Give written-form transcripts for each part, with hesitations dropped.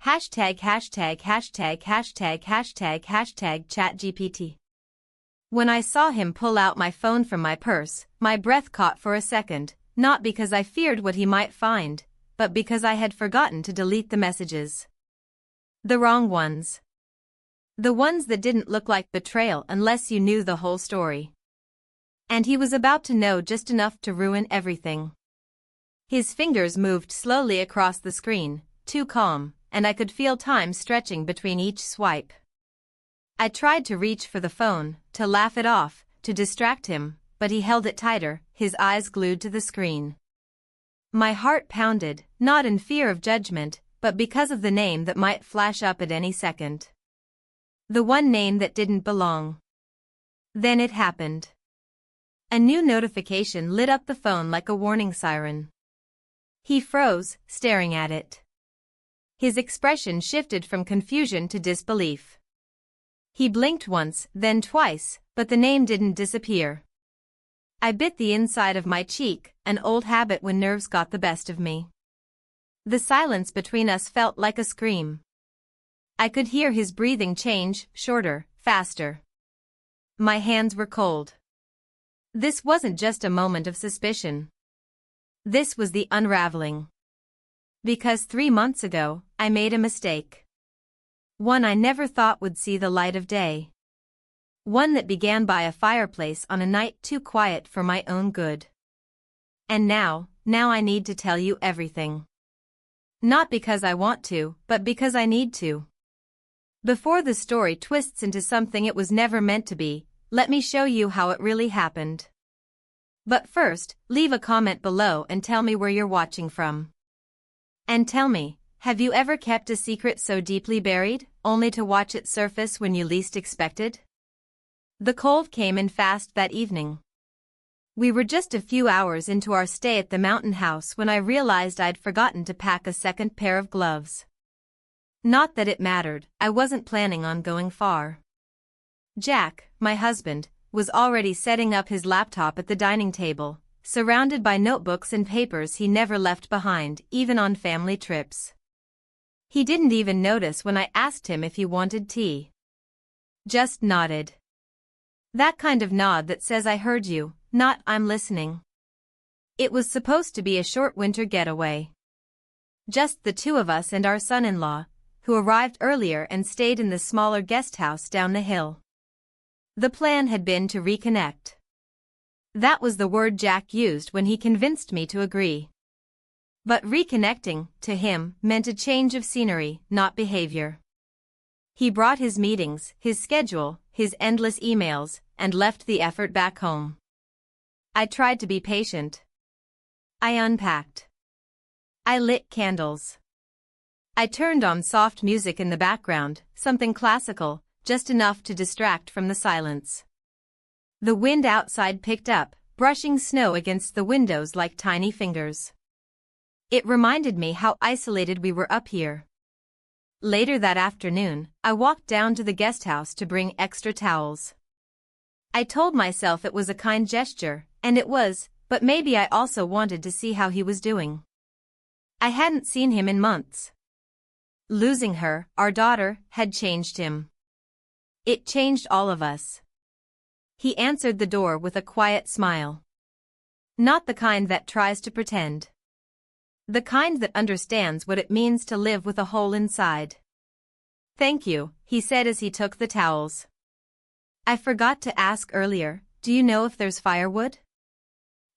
#ChatGPT. When I saw him pull out my phone from my purse, my breath caught for a second, not because I feared what he might find, but because I had forgotten to delete the messages. The wrong ones. The ones that didn't look like betrayal unless you knew the whole story. And he was about to know just enough to ruin everything. His fingers moved slowly across the screen, too calm, and I could feel time stretching between each swipe. I tried to reach for the phone, to laugh it off, to distract him, but he held it tighter, his eyes glued to the screen. My heart pounded, not in fear of judgment, but because of the name that might flash up at any second. The one name that didn't belong. Then it happened. A new notification lit up the phone like a warning siren. He froze, staring at it. His expression shifted from confusion to disbelief. He blinked once, then twice, but the name didn't disappear. I bit the inside of my cheek, an old habit when nerves got the best of me. The silence between us felt like a scream. I could hear his breathing change, shorter, faster. My hands were cold. This wasn't just a moment of suspicion. This was the unraveling. Because 3 months ago, I made a mistake. One I never thought would see the light of day. One that began by a fireplace on a night too quiet for my own good. And now I need to tell you everything. Not because I want to, but because I need to. Before the story twists into something it was never meant to be, let me show you how it really happened. But first, leave a comment below and tell me where you're watching from. And tell me, have you ever kept a secret so deeply buried, only to watch it surface when you least expected? The cold came in fast that evening. We were just a few hours into our stay at the mountain house when I realized I'd forgotten to pack a second pair of gloves. Not that it mattered, I wasn't planning on going far. Jack, my husband, was already setting up his laptop at the dining table, surrounded by notebooks and papers he never left behind, even on family trips. He didn't even notice when I asked him if he wanted tea. Just nodded. That kind of nod that says I heard you, not I'm listening. It was supposed to be a short winter getaway. Just the two of us and our son-in-law, who arrived earlier and stayed in the smaller guest house down the hill. The plan had been to reconnect. That was the word Jack used when he convinced me to agree. But reconnecting, to him, meant a change of scenery, not behavior. He brought his meetings, his schedule, his endless emails, and left the effort back home. I tried to be patient. I unpacked. I lit candles. I turned on soft music in the background, something classical, just enough to distract from the silence. The wind outside picked up, brushing snow against the windows like tiny fingers. It reminded me how isolated we were up here. Later that afternoon, I walked down to the guest house to bring extra towels. I told myself it was a kind gesture, and it was, but maybe I also wanted to see how he was doing. I hadn't seen him in months. Losing her, our daughter, had changed him. It changed all of us. He answered the door with a quiet smile. Not the kind that tries to pretend. The kind that understands what it means to live with a hole inside. Thank you, he said as he took the towels. I forgot to ask earlier, do you know if there's firewood?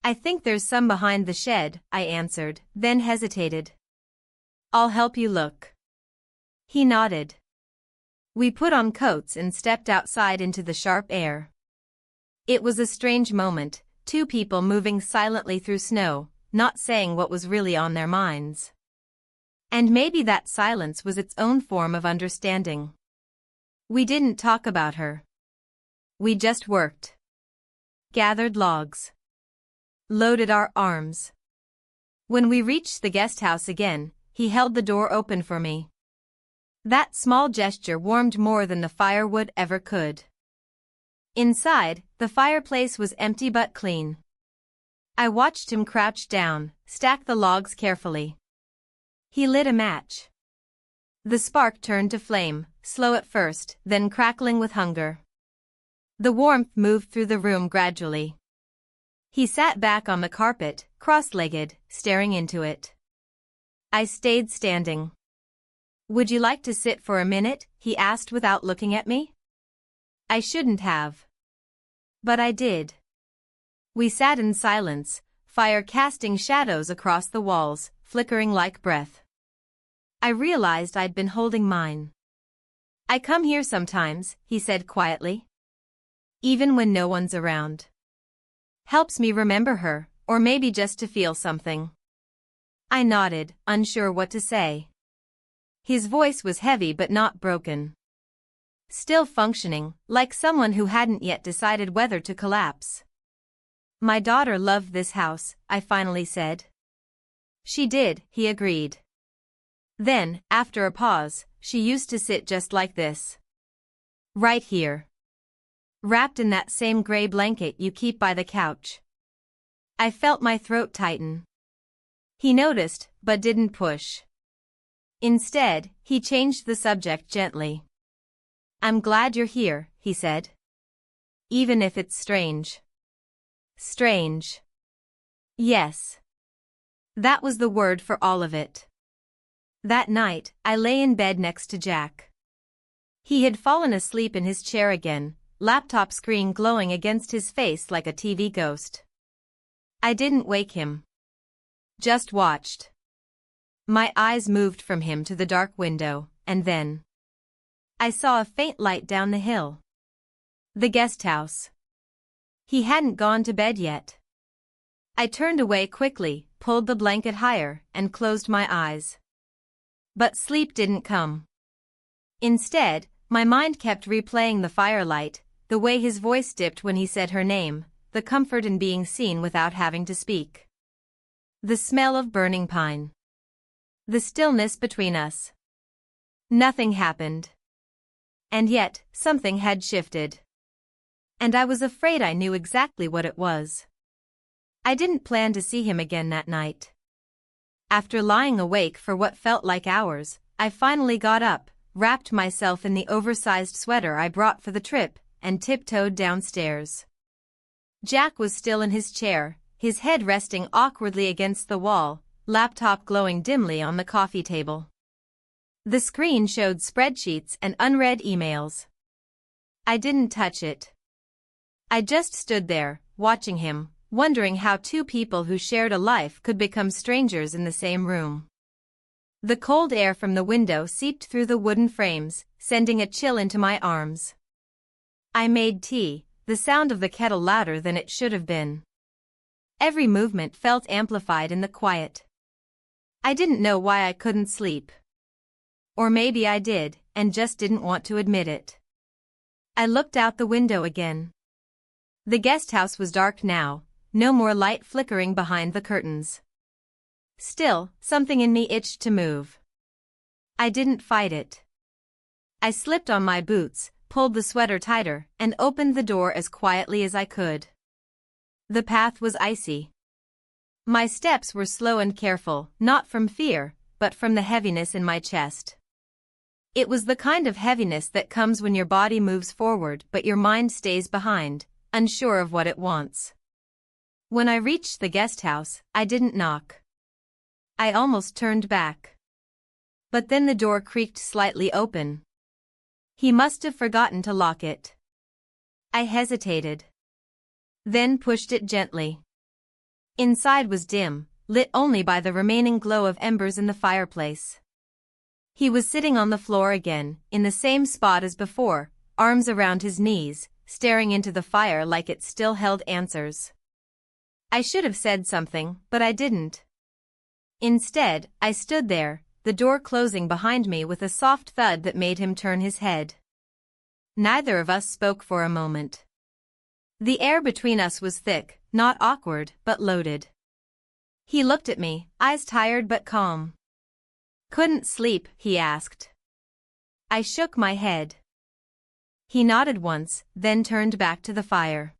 I think there's some behind the shed, I answered, then hesitated. I'll help you look. He nodded. We put on coats and stepped outside into the sharp air. It was a strange moment, two people moving silently through snow, not saying what was really on their minds. And maybe that silence was its own form of understanding. We didn't talk about her. We just worked. Gathered logs. Loaded our arms. When we reached the guest house again, he held the door open for me. That small gesture warmed more than the firewood ever could. Inside, the fireplace was empty but clean. I watched him crouch down, stack the logs carefully. He lit a match. The spark turned to flame, slow at first, then crackling with hunger. The warmth moved through the room gradually. He sat back on the carpet, cross-legged, staring into it. I stayed standing. "Would you like to sit for a minute?" he asked without looking at me. I shouldn't have. But I did. We sat in silence, fire casting shadows across the walls, flickering like breath. I realized I'd been holding mine. "I come here sometimes," he said quietly. "Even when no one's around. Helps me remember her, or maybe just to feel something." I nodded, unsure what to say. His voice was heavy but not broken. Still functioning, like someone who hadn't yet decided whether to collapse. "My daughter loved this house," I finally said. "She did," he agreed. Then, after a pause, "She used to sit just like this. Right here. Wrapped in that same gray blanket you keep by the couch." I felt my throat tighten. He noticed, but didn't push. Instead, he changed the subject gently. "I'm glad you're here," he said. "Even if it's strange." Strange. Yes. That was the word for all of it. That night, I lay in bed next to Jack. He had fallen asleep in his chair again, laptop screen glowing against his face like a TV ghost. I didn't wake him. Just watched. My eyes moved from him to the dark window, and then I saw a faint light down the hill. The guest house. He hadn't gone to bed yet. I turned away quickly, pulled the blanket higher, and closed my eyes. But sleep didn't come. Instead, my mind kept replaying the firelight, the way his voice dipped when he said her name, the comfort in being seen without having to speak. The smell of burning pine. The stillness between us. Nothing happened. And yet, something had shifted. And I was afraid I knew exactly what it was. I didn't plan to see him again that night. After lying awake for what felt like hours, I finally got up, wrapped myself in the oversized sweater I brought for the trip, and tiptoed downstairs. Jack was still in his chair, his head resting awkwardly against the wall, laptop glowing dimly on the coffee table. The screen showed spreadsheets and unread emails. I didn't touch it. I just stood there, watching him, wondering how two people who shared a life could become strangers in the same room. The cold air from the window seeped through the wooden frames, sending a chill into my arms. I made tea, the sound of the kettle louder than it should have been. Every movement felt amplified in the quiet. I didn't know why I couldn't sleep. Or maybe I did, and just didn't want to admit it. I looked out the window again. The guest house was dark now, no more light flickering behind the curtains. Still, something in me itched to move. I didn't fight it. I slipped on my boots, pulled the sweater tighter, and opened the door as quietly as I could. The path was icy. My steps were slow and careful, not from fear, but from the heaviness in my chest. It was the kind of heaviness that comes when your body moves forward but your mind stays behind, unsure of what it wants. When I reached the guest house, I didn't knock. I almost turned back. But then the door creaked slightly open. He must have forgotten to lock it. I hesitated. Then pushed it gently. Inside was dim, lit only by the remaining glow of embers in the fireplace. He was sitting on the floor again, in the same spot as before, arms around his knees, staring into the fire like it still held answers. I should have said something, but I didn't. Instead, I stood there, the door closing behind me with a soft thud that made him turn his head. Neither of us spoke for a moment. The air between us was thick, not awkward, but loaded. He looked at me, eyes tired but calm. "Couldn't sleep?" he asked. I shook my head. He nodded once, then turned back to the fire.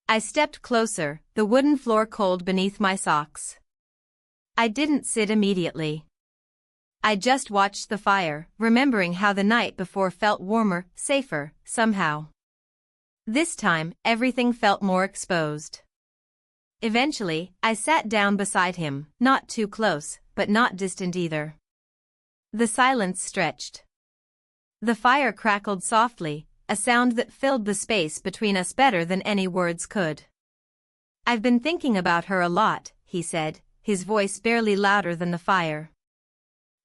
I stepped closer, the wooden floor cold beneath my socks. I didn't sit immediately. I just watched the fire, remembering how the night before felt warmer, safer, somehow. This time, everything felt more exposed. Eventually, I sat down beside him, not too close, but not distant either. The silence stretched. The fire crackled softly, a sound that filled the space between us better than any words could. "I've been thinking about her a lot," he said, his voice barely louder than the fire.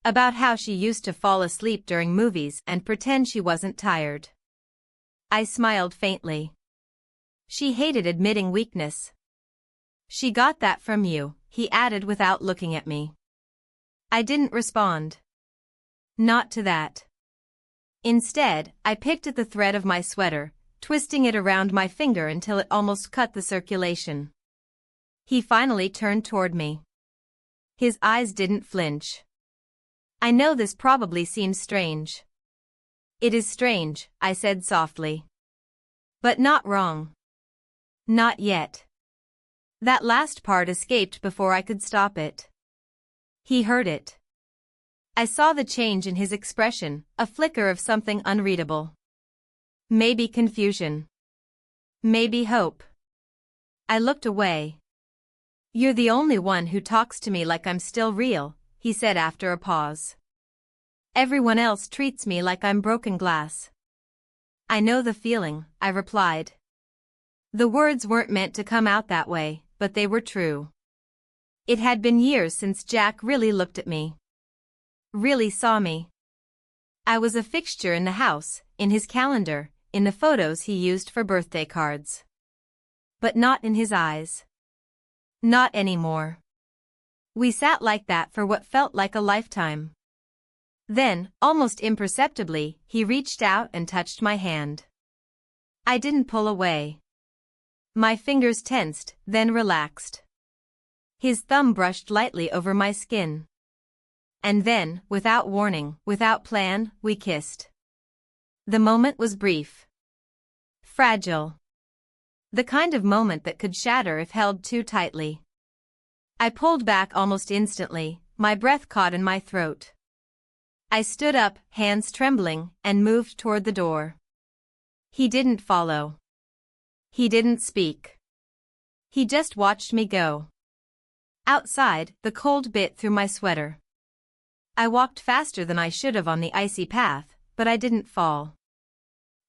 "About how she used to fall asleep during movies and pretend she wasn't tired." I smiled faintly. "She hated admitting weakness." "She got that from you," he added without looking at me. I didn't respond. Not to that. Instead, I picked at the thread of my sweater, twisting it around my finger until it almost cut the circulation. He finally turned toward me. His eyes didn't flinch. "I know this probably seems strange." "It is strange," I said softly. "But not wrong. Not yet." That last part escaped before I could stop it. He heard it. I saw the change in his expression, a flicker of something unreadable. Maybe confusion. Maybe hope. I looked away. "You're the only one who talks to me like I'm still real," he said after a pause. "Everyone else treats me like I'm broken glass." "I know the feeling," I replied. The words weren't meant to come out that way, but they were true. It had been years since Jack really looked at me. Really saw me. I was a fixture in the house, in his calendar, in the photos he used for birthday cards. But not in his eyes. Not anymore. We sat like that for what felt like a lifetime. Then, almost imperceptibly, he reached out and touched my hand. I didn't pull away. My fingers tensed, then relaxed. His thumb brushed lightly over my skin. And then, without warning, without plan, we kissed. The moment was brief. Fragile. The kind of moment that could shatter if held too tightly. I pulled back almost instantly, my breath caught in my throat. I stood up, hands trembling, and moved toward the door. He didn't follow. He didn't speak. He just watched me go. Outside, the cold bit through my sweater. I walked faster than I should have on the icy path, but I didn't fall.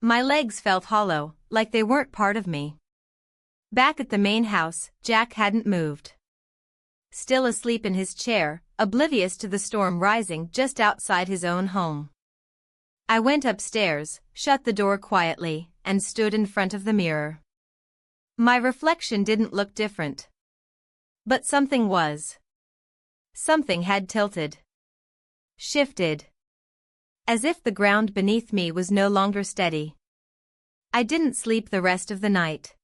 My legs felt hollow, like they weren't part of me. Back at the main house, Jack hadn't moved. Still asleep in his chair, oblivious to the storm rising just outside his own home. I went upstairs, shut the door quietly, and stood in front of the mirror. My reflection didn't look different. But something was. Something had tilted. Shifted. As if the ground beneath me was no longer steady. I didn't sleep the rest of the night.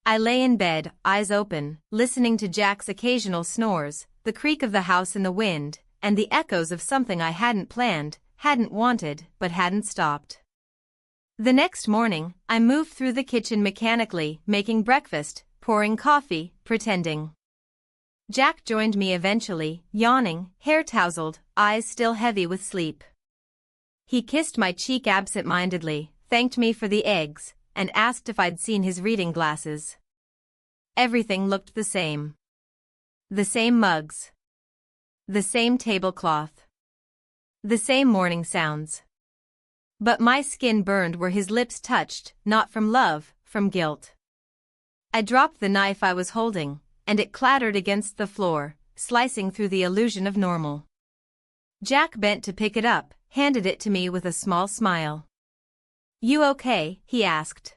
I lay in bed, eyes open, listening to Jack's occasional snores, the creak of the house in the wind, and the echoes of something I hadn't planned, hadn't wanted, but hadn't stopped. The next morning, I moved through the kitchen mechanically, making breakfast, pouring coffee, pretending. Jack joined me eventually, yawning, hair tousled, eyes still heavy with sleep. He kissed my cheek absent-mindedly, thanked me for the eggs, and asked if I'd seen his reading glasses. Everything looked the same. The same mugs. The same tablecloth. The same morning sounds. But my skin burned where his lips touched, not from love, from guilt. I dropped the knife I was holding, and it clattered against the floor, slicing through the illusion of normal. Jack bent to pick it up, handed it to me with a small smile. "You okay?" he asked.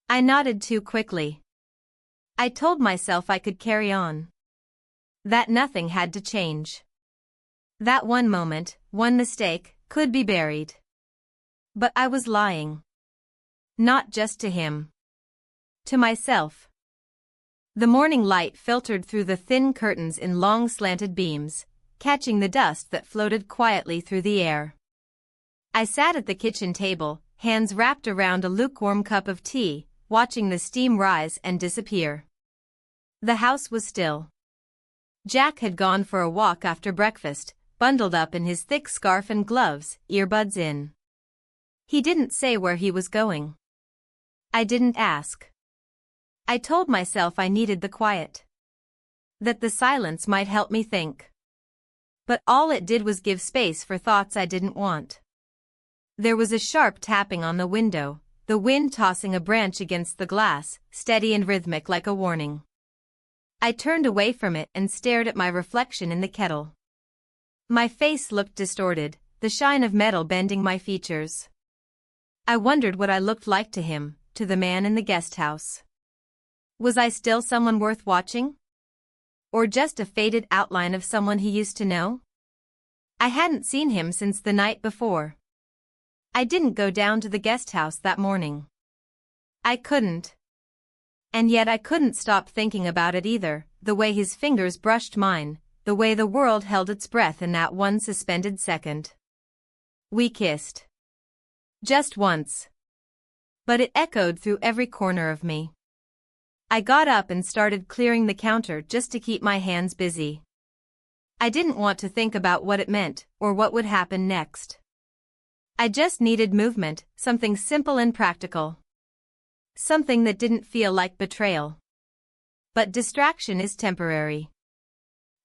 I nodded too quickly. I told myself I could carry on. That nothing had to change. That one moment, one mistake, could be buried. But I was lying. Not just to him. To myself. The morning light filtered through the thin curtains in long slanted beams, catching the dust that floated quietly through the air. I sat at the kitchen table, hands wrapped around a lukewarm cup of tea, watching the steam rise and disappear. The house was still. Jack had gone for a walk after breakfast, bundled up in his thick scarf and gloves, earbuds in. He didn't say where he was going. I didn't ask. I told myself I needed the quiet. That the silence might help me think. But all it did was give space for thoughts I didn't want. There was a sharp tapping on the window, the wind tossing a branch against the glass, steady and rhythmic like a warning. I turned away from it and stared at my reflection in the kettle. My face looked distorted, the shine of metal bending my features. I wondered what I looked like to him, to the man in the guest house. Was I still someone worth watching? Or just a faded outline of someone he used to know? I hadn't seen him since the night before. I didn't go down to the guest house that morning. I couldn't. And yet I couldn't stop thinking about it either, the way his fingers brushed mine, the way the world held its breath in that one suspended second. We kissed. Just once. But it echoed through every corner of me. I got up and started clearing the counter just to keep my hands busy. I didn't want to think about what it meant, or what would happen next. I just needed movement, something simple and practical. Something that didn't feel like betrayal. But distraction is temporary.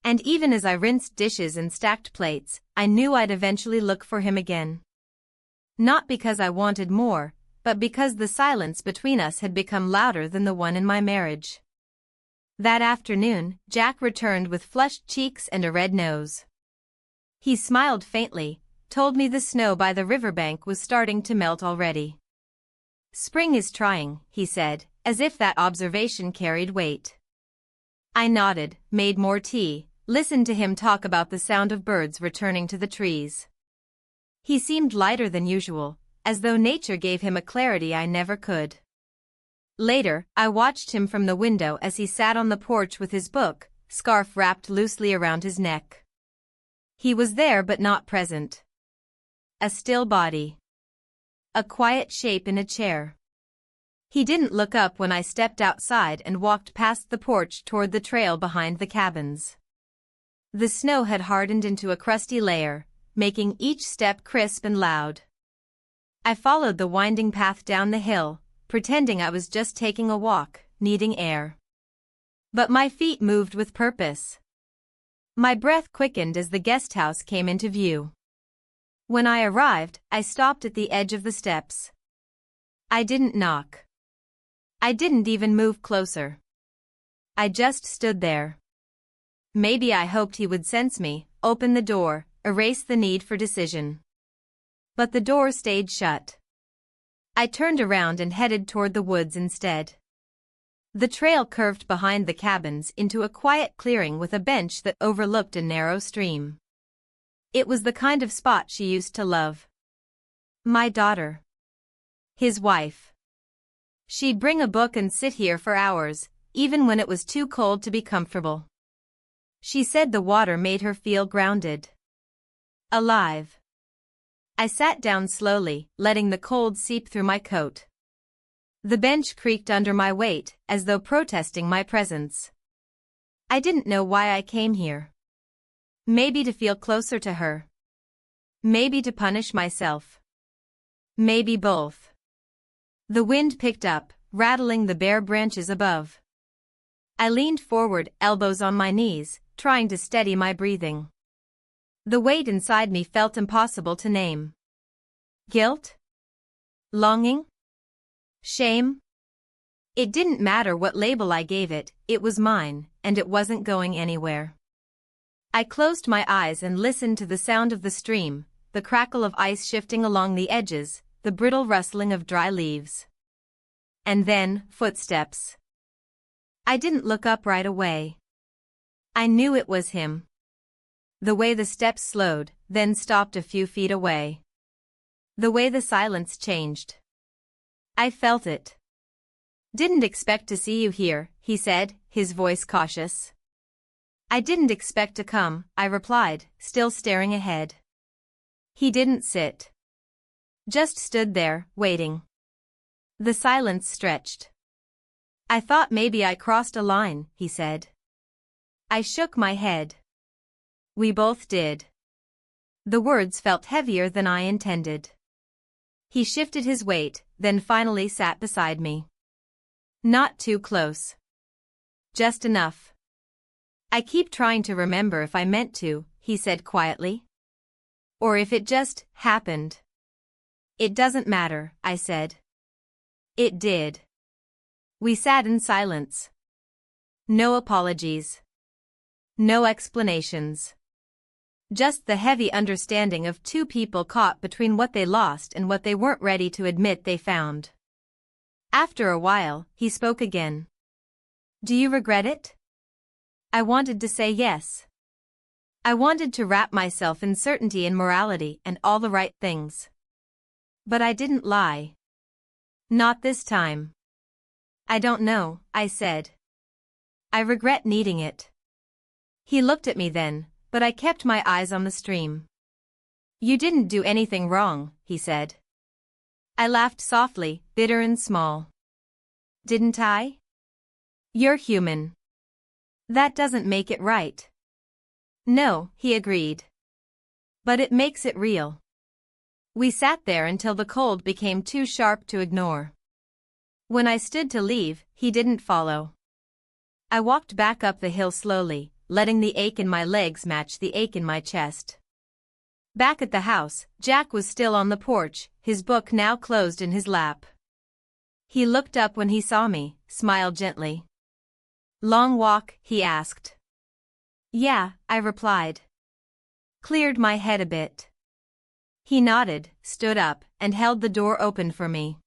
And even as I rinsed dishes and stacked plates, I knew I'd eventually look for him again. Not because I wanted more, but because the silence between us had become louder than the one in my marriage. That afternoon, Jack returned with flushed cheeks and a red nose. He smiled faintly, told me the snow by the riverbank was starting to melt already. Spring is trying, he said, as if that observation carried weight. I nodded, made more tea, listened to him talk about the sound of birds returning to the trees. He seemed lighter than usual, as though nature gave him a clarity I never could. Later, I watched him from the window as he sat on the porch with his book, scarf wrapped loosely around his neck. He was there but not present. A still body. A quiet shape in a chair. He didn't look up when I stepped outside and walked past the porch toward the trail behind the cabins. The snow had hardened into a crusty layer, making each step crisp and loud. I followed the winding path down the hill, pretending I was just taking a walk, needing air. But my feet moved with purpose. My breath quickened as the guest house came into view. When I arrived, I stopped at the edge of the steps. I didn't knock. I didn't even move closer. I just stood there. Maybe I hoped he would sense me, open the door, erase the need for decision. But the door stayed shut. I turned around and headed toward the woods instead. The trail curved behind the cabins into a quiet clearing with a bench that overlooked a narrow stream. It was the kind of spot she used to love. My daughter. His wife. She'd bring a book and sit here for hours, even when it was too cold to be comfortable. She said the water made her feel grounded. Alive. I sat down slowly, letting the cold seep through my coat. The bench creaked under my weight, as though protesting my presence. I didn't know why I came here. Maybe to feel closer to her. Maybe to punish myself. Maybe both. The wind picked up, rattling the bare branches above. I leaned forward, elbows on my knees, trying to steady my breathing. The weight inside me felt impossible to name. Guilt? Longing? Shame? It didn't matter what label I gave it, it was mine, and it wasn't going anywhere. I closed my eyes and listened to the sound of the stream, the crackle of ice shifting along the edges, the brittle rustling of dry leaves. And then, footsteps. I didn't look up right away. I knew it was him. The way the steps slowed, then stopped a few feet away. The way the silence changed. I felt it. Didn't expect to see you here, he said, his voice cautious. I didn't expect to come, I replied, still staring ahead. He didn't sit. Just stood there, waiting. The silence stretched. I thought maybe I crossed a line, he said. I shook my head. We both did. The words felt heavier than I intended. He shifted his weight, then finally sat beside me. Not too close. Just enough. I keep trying to remember if I meant to, he said quietly. Or if it just happened. It doesn't matter, I said. It did. We sat in silence. No apologies. No explanations. Just the heavy understanding of two people caught between what they lost and what they weren't ready to admit they found. After a while, he spoke again. Do you regret it? I wanted to say yes. I wanted to wrap myself in certainty and morality and all the right things. But I didn't lie. Not this time. I don't know, I said. I regret needing it. He looked at me then, but I kept my eyes on the stream. You didn't do anything wrong, he said. I laughed softly, bitter and small. Didn't I? You're human. That doesn't make it right. No, he agreed. But it makes it real. We sat there until the cold became too sharp to ignore. When I stood to leave, he didn't follow. I walked back up the hill slowly, letting the ache in my legs match the ache in my chest. Back at the house, Jack was still on the porch, his book now closed in his lap. He looked up when he saw me, smiled gently. Long walk, he asked. Yeah, I replied. Cleared my head a bit. He nodded, stood up, and held the door open for me.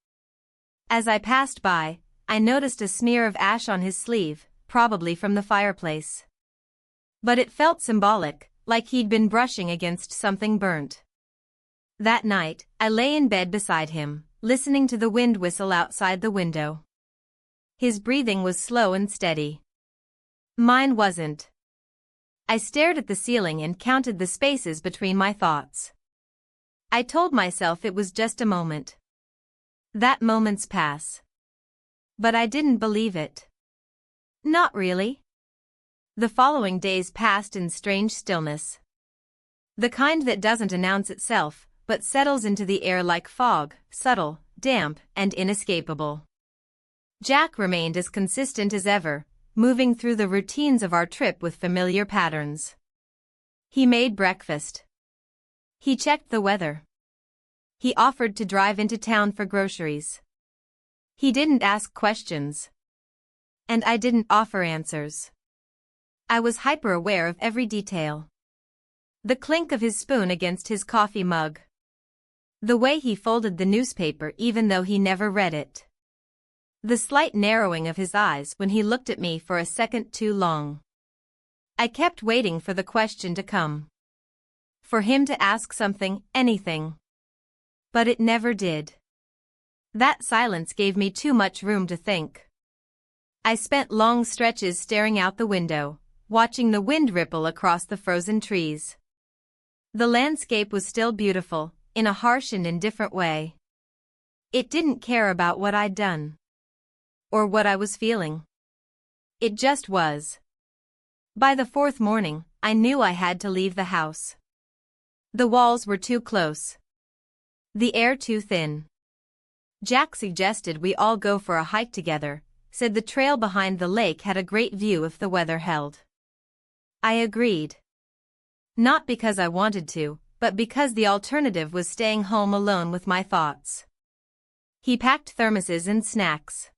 As I passed by, I noticed a smear of ash on his sleeve, probably from the fireplace. But it felt symbolic, like he'd been brushing against something burnt. That night, I lay in bed beside him, listening to the wind whistle outside the window. His breathing was slow and steady. Mine wasn't. I stared at the ceiling and counted the spaces between my thoughts. I told myself it was just a moment. That moment's pass. But I didn't believe it. Not really. The following days passed in strange stillness. The kind that doesn't announce itself, but settles into the air like fog, subtle, damp, and inescapable. Jack remained as consistent as ever, moving through the routines of our trip with familiar patterns. He made breakfast. He checked the weather. He offered to drive into town for groceries. He didn't ask questions. And I didn't offer answers. I was hyper-aware of every detail. The clink of his spoon against his coffee mug. The way he folded the newspaper even though he never read it. The slight narrowing of his eyes when he looked at me for a second too long. I kept waiting for the question to come. For him to ask something, anything. But it never did. That silence gave me too much room to think. I spent long stretches staring out the window, watching the wind ripple across the frozen trees. The landscape was still beautiful, in a harsh and indifferent way. It didn't care about what I'd done. Or what I was feeling. It just was. By the fourth morning, I knew I had to leave the house. The walls were too close. The air too thin. Jack suggested we all go for a hike together, said the trail behind the lake had a great view if the weather held. I agreed. Not because I wanted to, but because the alternative was staying home alone with my thoughts. He packed thermoses and snacks.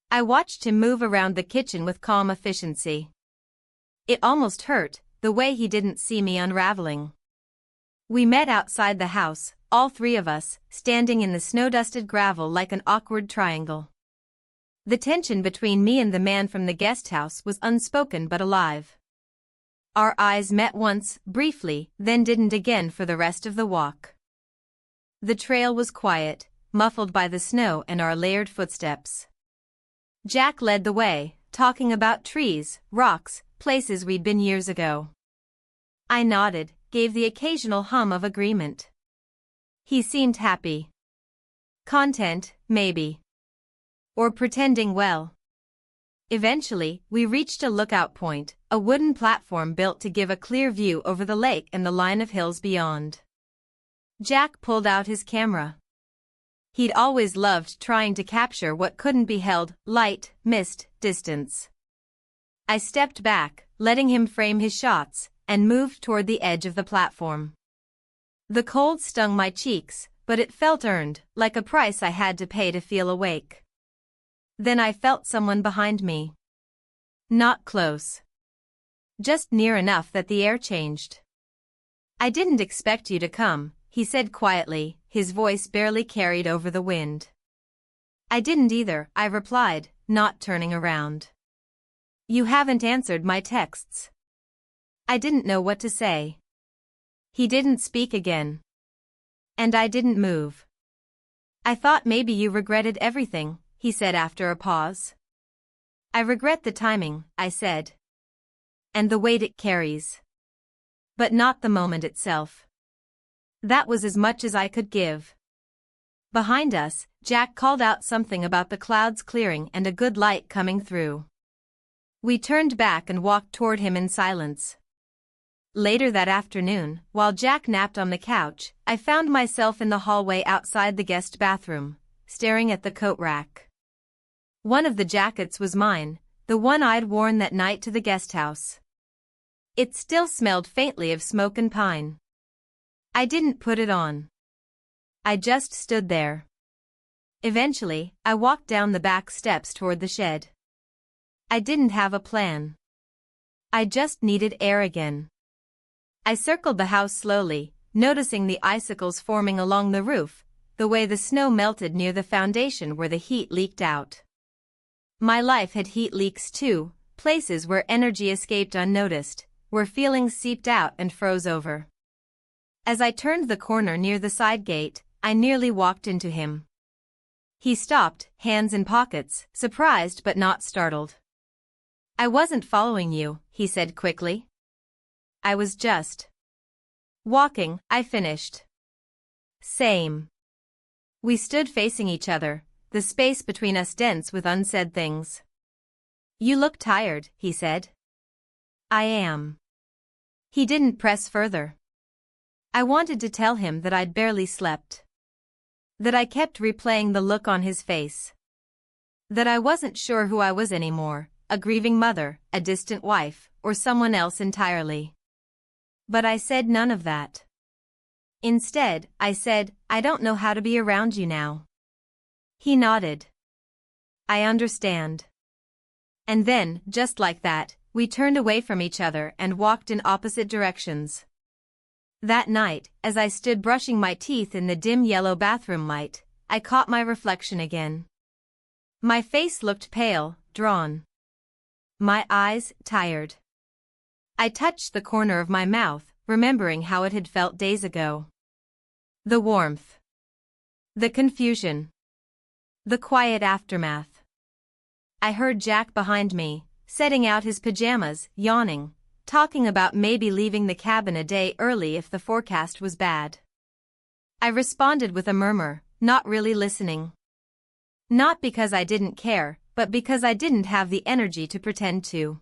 I watched him move around the kitchen with calm efficiency. It almost hurt, the way he didn't see me unraveling. We met outside the house, all three of us, standing in the snow-dusted gravel like an awkward triangle. The tension between me and the man from the guest house was unspoken but alive. Our eyes met once, briefly, then didn't again for the rest of the walk. The trail was quiet, muffled by the snow and our layered footsteps. Jack led the way, talking about trees, rocks, places we'd been years ago. I nodded, gave the occasional hum of agreement. He seemed happy. Content, maybe. Or pretending well. Eventually, we reached a lookout point, a wooden platform built to give a clear view over the lake and the line of hills beyond. Jack pulled out his camera. He'd always loved trying to capture what couldn't be held: light, mist, distance. I stepped back, letting him frame his shots, and moved toward the edge of the platform. The cold stung my cheeks, but it felt earned, like a price I had to pay to feel awake. Then I felt someone behind me. Not close. Just near enough that the air changed. "I didn't expect you to come," he said quietly, his voice barely carried over the wind. "I didn't either," I replied, not turning around. "You haven't answered my texts." I didn't know what to say. He didn't speak again. And I didn't move. "I thought maybe you regretted everything," he said after a pause. "I regret the timing," I said. "And the weight it carries. But not the moment itself." That was as much as I could give. Behind us, Jack called out something about the clouds clearing and a good light coming through. We turned back and walked toward him in silence. Later that afternoon, while Jack napped on the couch, I found myself in the hallway outside the guest bathroom, staring at the coat rack. One of the jackets was mine, the one I'd worn that night to the guest house. It still smelled faintly of smoke and pine. I didn't put it on. I just stood there. Eventually, I walked down the back steps toward the shed. I didn't have a plan. I just needed air again. I circled the house slowly, noticing the icicles forming along the roof, the way the snow melted near the foundation where the heat leaked out. My life had heat leaks too, places where energy escaped unnoticed, where feelings seeped out and froze over. As I turned the corner near the side gate, I nearly walked into him. He stopped, hands in pockets, surprised but not startled. "I wasn't following you," he said quickly. "I was just walking," I finished. "Same." We stood facing each other, the space between us dense with unsaid things. "You look tired," he said. "I am." He didn't press further. I wanted to tell him that I'd barely slept. That I kept replaying the look on his face. That I wasn't sure who I was anymore, a grieving mother, a distant wife, or someone else entirely. But I said none of that. Instead, I said, "I don't know how to be around you now." He nodded. "I understand." And then, just like that, we turned away from each other and walked in opposite directions. That night, as I stood brushing my teeth in the dim yellow bathroom light, I caught my reflection again. My face looked pale, drawn. My eyes, tired. I touched the corner of my mouth, remembering how it had felt days ago. The warmth. The confusion. The quiet aftermath. I heard Jack behind me, setting out his pajamas, yawning, talking about maybe leaving the cabin a day early if the forecast was bad. I responded with a murmur, not really listening. Not because I didn't care, but because I didn't have the energy to pretend to.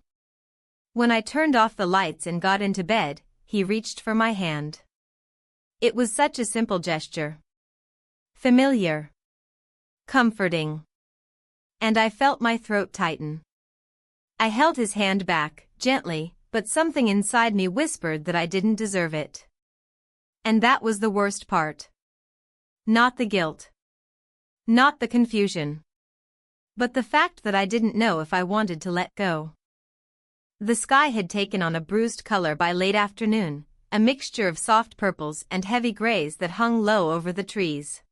When I turned off the lights and got into bed, he reached for my hand. It was such a simple gesture. Familiar. Comforting. And I felt my throat tighten. I held his hand back, gently, but something inside me whispered that I didn't deserve it. And that was the worst part. Not the guilt. Not the confusion. But the fact that I didn't know if I wanted to let go. The sky had taken on a bruised color by late afternoon, a mixture of soft purples and heavy grays that hung low over the trees.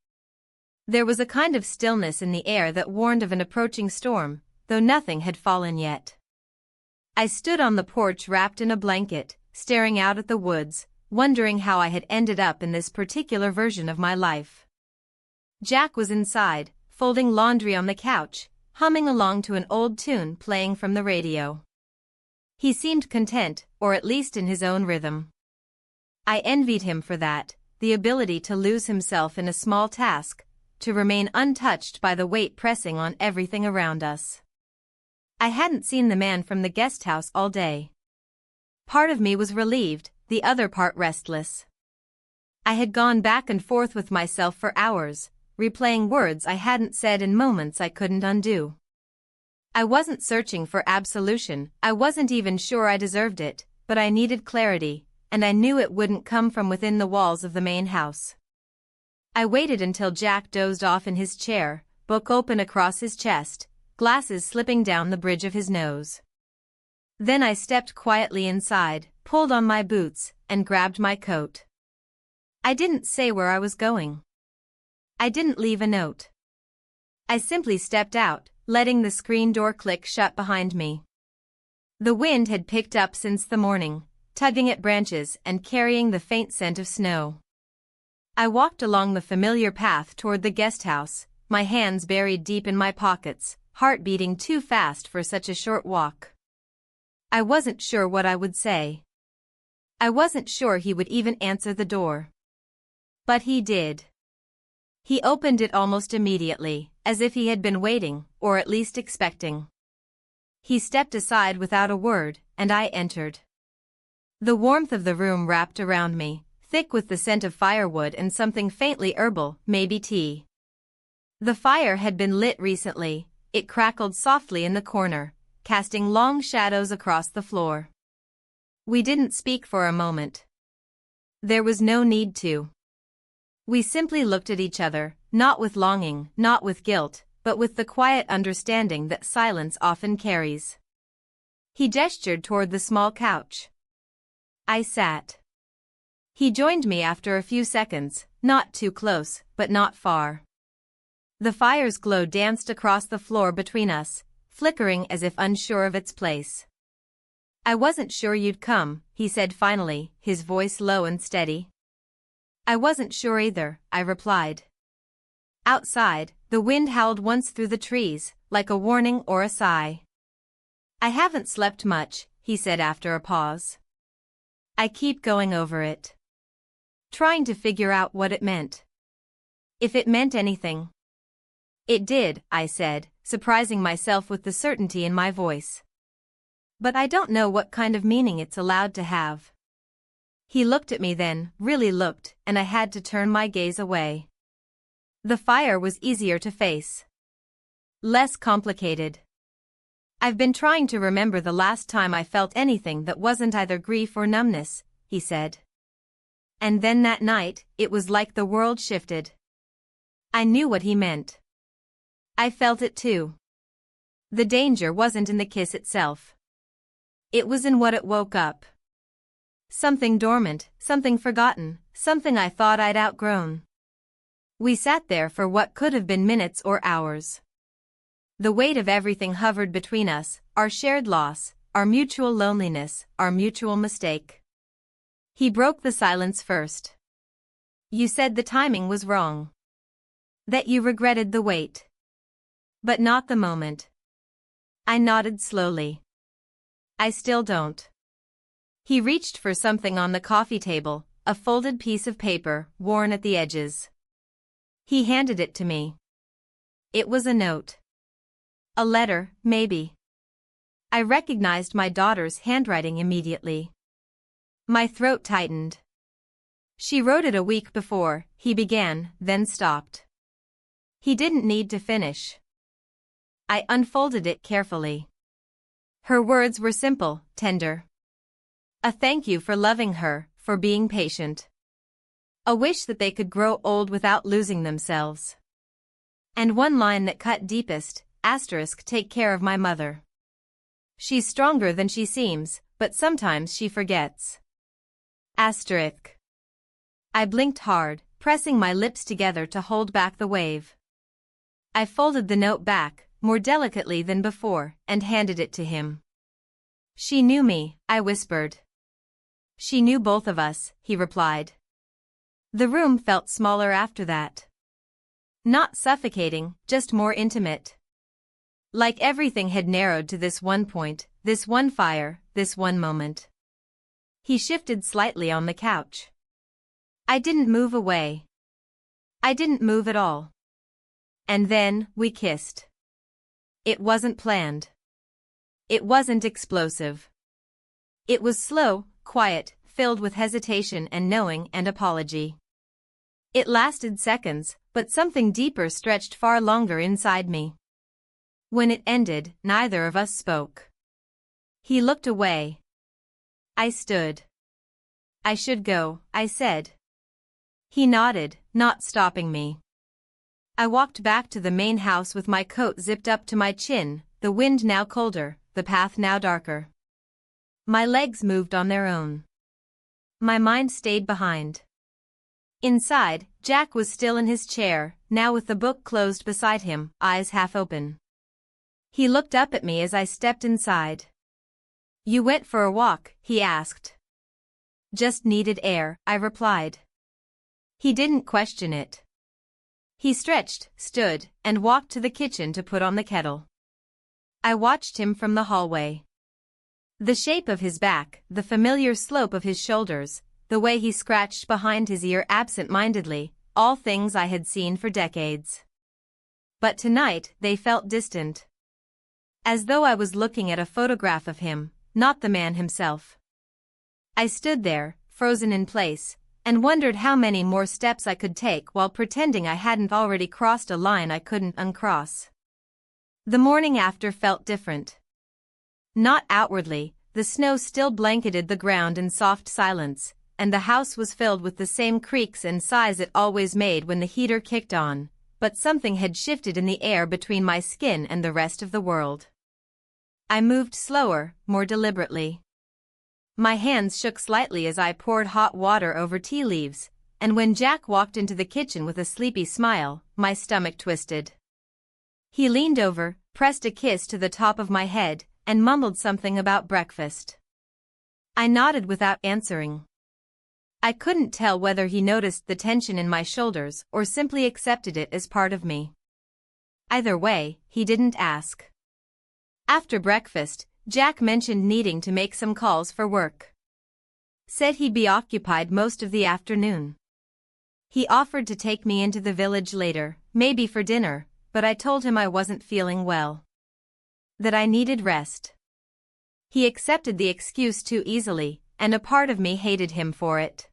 There was a kind of stillness in the air that warned of an approaching storm, though nothing had fallen yet. I stood on the porch wrapped in a blanket, staring out at the woods, wondering how I had ended up in this particular version of my life. Jack was inside, folding laundry on the couch, humming along to an old tune playing from the radio. He seemed content, or at least in his own rhythm. I envied him for that, the ability to lose himself in a small task, to remain untouched by the weight pressing on everything around us. I hadn't seen the man from the guest house all day. Part of me was relieved, the other part restless. I had gone back and forth with myself for hours, replaying words I hadn't said and moments I couldn't undo. I wasn't searching for absolution, I wasn't even sure I deserved it, but I needed clarity, and I knew it wouldn't come from within the walls of the main house. I waited until Jack dozed off in his chair, book open across his chest, glasses slipping down the bridge of his nose. Then I stepped quietly inside, pulled on my boots, and grabbed my coat. I didn't say where I was going. I didn't leave a note. I simply stepped out, letting the screen door click shut behind me. The wind had picked up since the morning, tugging at branches and carrying the faint scent of snow. I walked along the familiar path toward the guest house, my hands buried deep in my pockets, heart beating too fast for such a short walk. I wasn't sure what I would say. I wasn't sure he would even answer the door. But he did. He opened it almost immediately, as if he had been waiting, or at least expecting. He stepped aside without a word, and I entered. The warmth of the room wrapped around me, thick with the scent of firewood and something faintly herbal, maybe tea. The fire had been lit recently, it crackled softly in the corner, casting long shadows across the floor. We didn't speak for a moment. There was no need to. We simply looked at each other, not with longing, not with guilt, but with the quiet understanding that silence often carries. He gestured toward the small couch. I sat. He joined me after a few seconds, not too close, but not far. The fire's glow danced across the floor between us, flickering as if unsure of its place. I wasn't sure you'd come, he said finally, his voice low and steady. I wasn't sure either, I replied. Outside, the wind howled once through the trees, like a warning or a sigh. I haven't slept much, he said after a pause. I keep going over it. Trying to figure out what it meant. If it meant anything. It did, I said, surprising myself with the certainty in my voice. But I don't know what kind of meaning it's allowed to have. He looked at me then, really looked, and I had to turn my gaze away. The fire was easier to face. Less complicated. I've been trying to remember the last time I felt anything that wasn't either grief or numbness, he said. And then that night, it was like the world shifted. I knew what he meant. I felt it too. The danger wasn't in the kiss itself. It was in what it woke up. Something dormant, something forgotten, something I thought I'd outgrown. We sat there for what could have been minutes or hours. The weight of everything hovered between us, our shared loss, our mutual loneliness, our mutual mistake. He broke the silence first. You said the timing was wrong. That you regretted the wait. But not the moment. I nodded slowly. I still don't. He reached for something on the coffee table, a folded piece of paper, worn at the edges. He handed it to me. It was a note. A letter, maybe. I recognized my daughter's handwriting immediately. My throat tightened. She wrote it a week before, he began, then stopped. He didn't need to finish. I unfolded it carefully. Her words were simple, tender. A thank you for loving her, for being patient. A wish that they could grow old without losing themselves. And one line that cut deepest, take care of my mother. She's stronger than she seems, but sometimes she forgets. I blinked hard, pressing my lips together to hold back the wave. I folded the note back, more delicately than before, and handed it to him. She knew me, I whispered. She knew both of us, he replied. The room felt smaller after that. Not suffocating, just more intimate. Like everything had narrowed to this one point, this one fire, this one moment. He shifted slightly on the couch. I didn't move away. I didn't move at all. And then, we kissed. It wasn't planned. It wasn't explosive. It was slow, quiet, filled with hesitation and knowing and apology. It lasted seconds, but something deeper stretched far longer inside me. When it ended, neither of us spoke. He looked away. I stood. I should go, I said. He nodded, not stopping me. I walked back to the main house with my coat zipped up to my chin, the wind now colder, the path now darker. My legs moved on their own. My mind stayed behind. Inside, Jack was still in his chair, now with the book closed beside him, eyes half open. He looked up at me as I stepped inside. "You went for a walk?" he asked. "Just needed air," I replied. He didn't question it. He stretched, stood, and walked to the kitchen to put on the kettle. I watched him from the hallway. The shape of his back, the familiar slope of his shoulders, the way he scratched behind his ear absent-mindedly, all things I had seen for decades. But tonight they felt distant. As though I was looking at a photograph of him, not the man himself. I stood there, frozen in place, and wondered how many more steps I could take while pretending I hadn't already crossed a line I couldn't uncross. The morning after felt different. Not outwardly, the snow still blanketed the ground in soft silence, and the house was filled with the same creaks and sighs it always made when the heater kicked on, but something had shifted in the air between my skin and the rest of the world. I moved slower, more deliberately. My hands shook slightly as I poured hot water over tea leaves, and when Jack walked into the kitchen with a sleepy smile, my stomach twisted. He leaned over, pressed a kiss to the top of my head, and mumbled something about breakfast. I nodded without answering. I couldn't tell whether he noticed the tension in my shoulders or simply accepted it as part of me. Either way, he didn't ask. After breakfast, Jack mentioned needing to make some calls for work. Said he'd be occupied most of the afternoon. He offered to take me into the village later, maybe for dinner, but I told him I wasn't feeling well. That I needed rest. He accepted the excuse too easily, and a part of me hated him for it.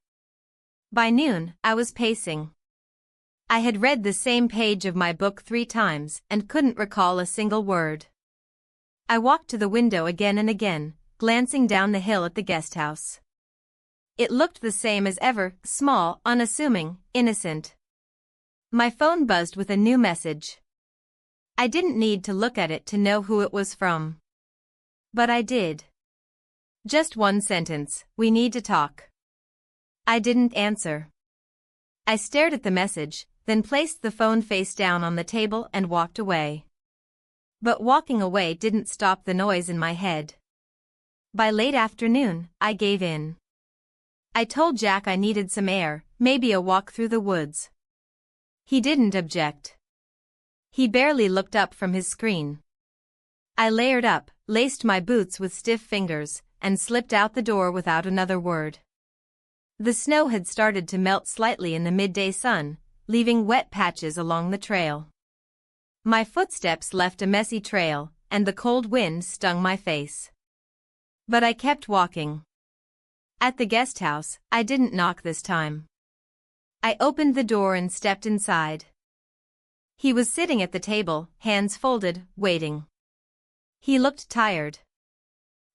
By noon, I was pacing. I had read the same page of my book 3 times and couldn't recall a single word. I walked to the window again and again, glancing down the hill at the guest house. It looked the same as ever, small, unassuming, innocent. My phone buzzed with a new message. I didn't need to look at it to know who it was from. But I did. Just one sentence, "We need to talk." I didn't answer. I stared at the message, then placed the phone face down on the table and walked away. But walking away didn't stop the noise in my head. By late afternoon, I gave in. I told Jack I needed some air, maybe a walk through the woods. He didn't object. He barely looked up from his screen. I layered up, laced my boots with stiff fingers, and slipped out the door without another word. The snow had started to melt slightly in the midday sun, leaving wet patches along the trail. My footsteps left a messy trail, and the cold wind stung my face. But I kept walking. At the guest house, I didn't knock this time. I opened the door and stepped inside. He was sitting at the table, hands folded, waiting. He looked tired.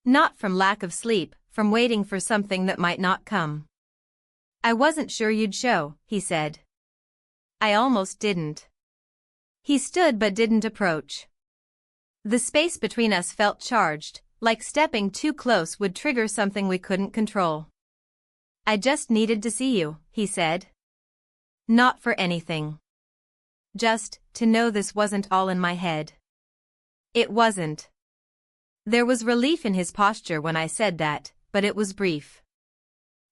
Not from lack of sleep, from waiting for something that might not come. "I wasn't sure you'd show," he said. I almost didn't. He stood but didn't approach. The space between us felt charged, like stepping too close would trigger something we couldn't control. "I just needed to see you," he said. Not for anything. Just to know this wasn't all in my head. It wasn't. There was relief in his posture when I said that, but it was brief.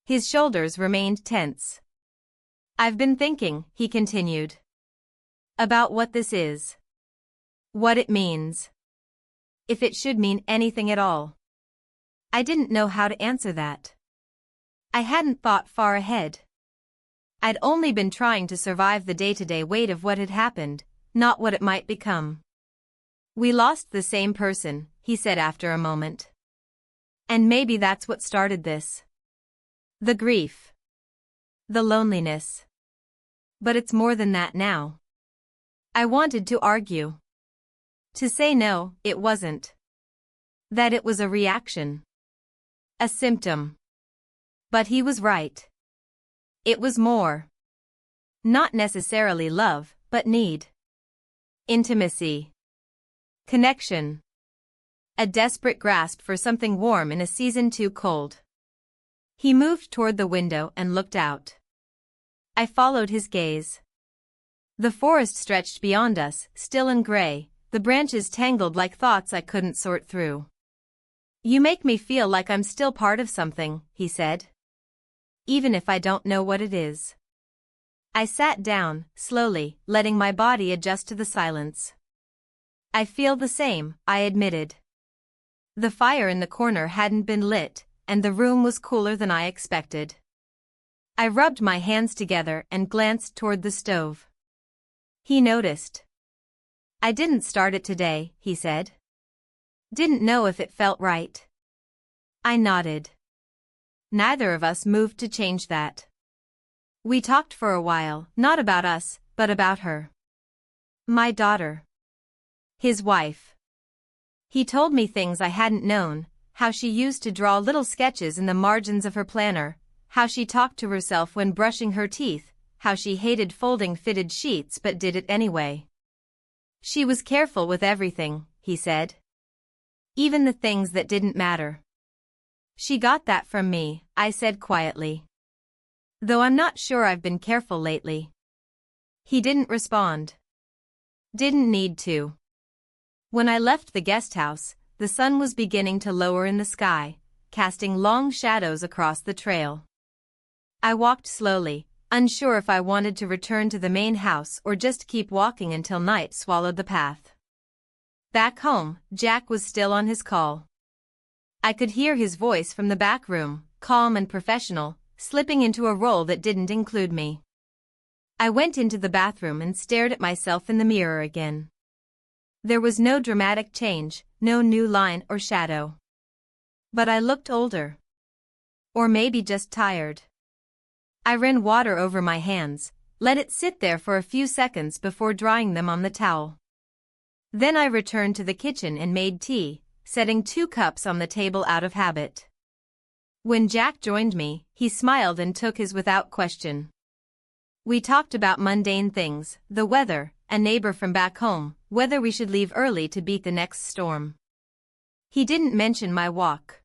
His shoulders remained tense. "I've been thinking," he continued, "about what this is. What it means. If it should mean anything at all." I didn't know how to answer that. I hadn't thought far ahead. I'd only been trying to survive the day-to-day weight of what had happened, not what it might become. We lost the same person, he said after a moment. And maybe that's what started this. The grief. The loneliness. But it's more than that now. I wanted to argue. To say no, it wasn't. That it was a reaction. A symptom. But he was right. It was more. Not necessarily love, but need. Intimacy. Connection. A desperate grasp for something warm in a season too cold. He moved toward the window and looked out. I followed his gaze. The forest stretched beyond us, still and gray, the branches tangled like thoughts I couldn't sort through. You make me feel like I'm still part of something, he said. Even if I don't know what it is. I sat down, slowly, letting my body adjust to the silence. I feel the same, I admitted. The fire in the corner hadn't been lit, and the room was cooler than I expected. I rubbed my hands together and glanced toward the stove. He noticed. I didn't start it today, he said. Didn't know if it felt right. I nodded. Neither of us moved to change that. We talked for a while, not about us, but about her. My daughter. His wife. He told me things I hadn't known, how she used to draw little sketches in the margins of her planner, how she talked to herself when brushing her teeth, how she hated folding fitted sheets but did it anyway. She was careful with everything, he said. Even the things that didn't matter. She got that from me, I said quietly. Though I'm not sure I've been careful lately. He didn't respond. Didn't need to. When I left the guest house, the sun was beginning to lower in the sky, casting long shadows across the trail. I walked slowly, unsure if I wanted to return to the main house or just keep walking until night swallowed the path. Back home, Jack was still on his call. I could hear his voice from the back room, calm and professional, slipping into a role that didn't include me. I went into the bathroom and stared at myself in the mirror again. There was no dramatic change, no new line or shadow. But I looked older. Or maybe just tired. I ran water over my hands, let it sit there for a few seconds before drying them on the towel. Then I returned to the kitchen and made tea, setting 2 cups on the table out of habit. When Jack joined me, he smiled and took his without question. We talked about mundane things, the weather, a neighbor from back home, whether we should leave early to beat the next storm. He didn't mention my walk.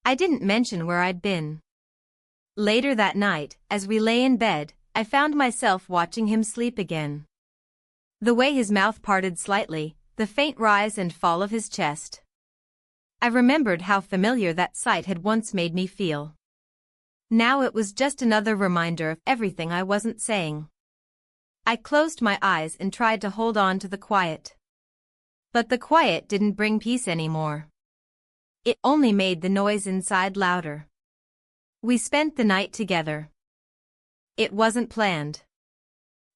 I didn't mention where I'd been. Later that night, as we lay in bed, I found myself watching him sleep again. The way his mouth parted slightly, the faint rise and fall of his chest. I remembered how familiar that sight had once made me feel. Now it was just another reminder of everything I wasn't saying. I closed my eyes and tried to hold on to the quiet. But the quiet didn't bring peace anymore. It only made the noise inside louder. We spent the night together. It wasn't planned.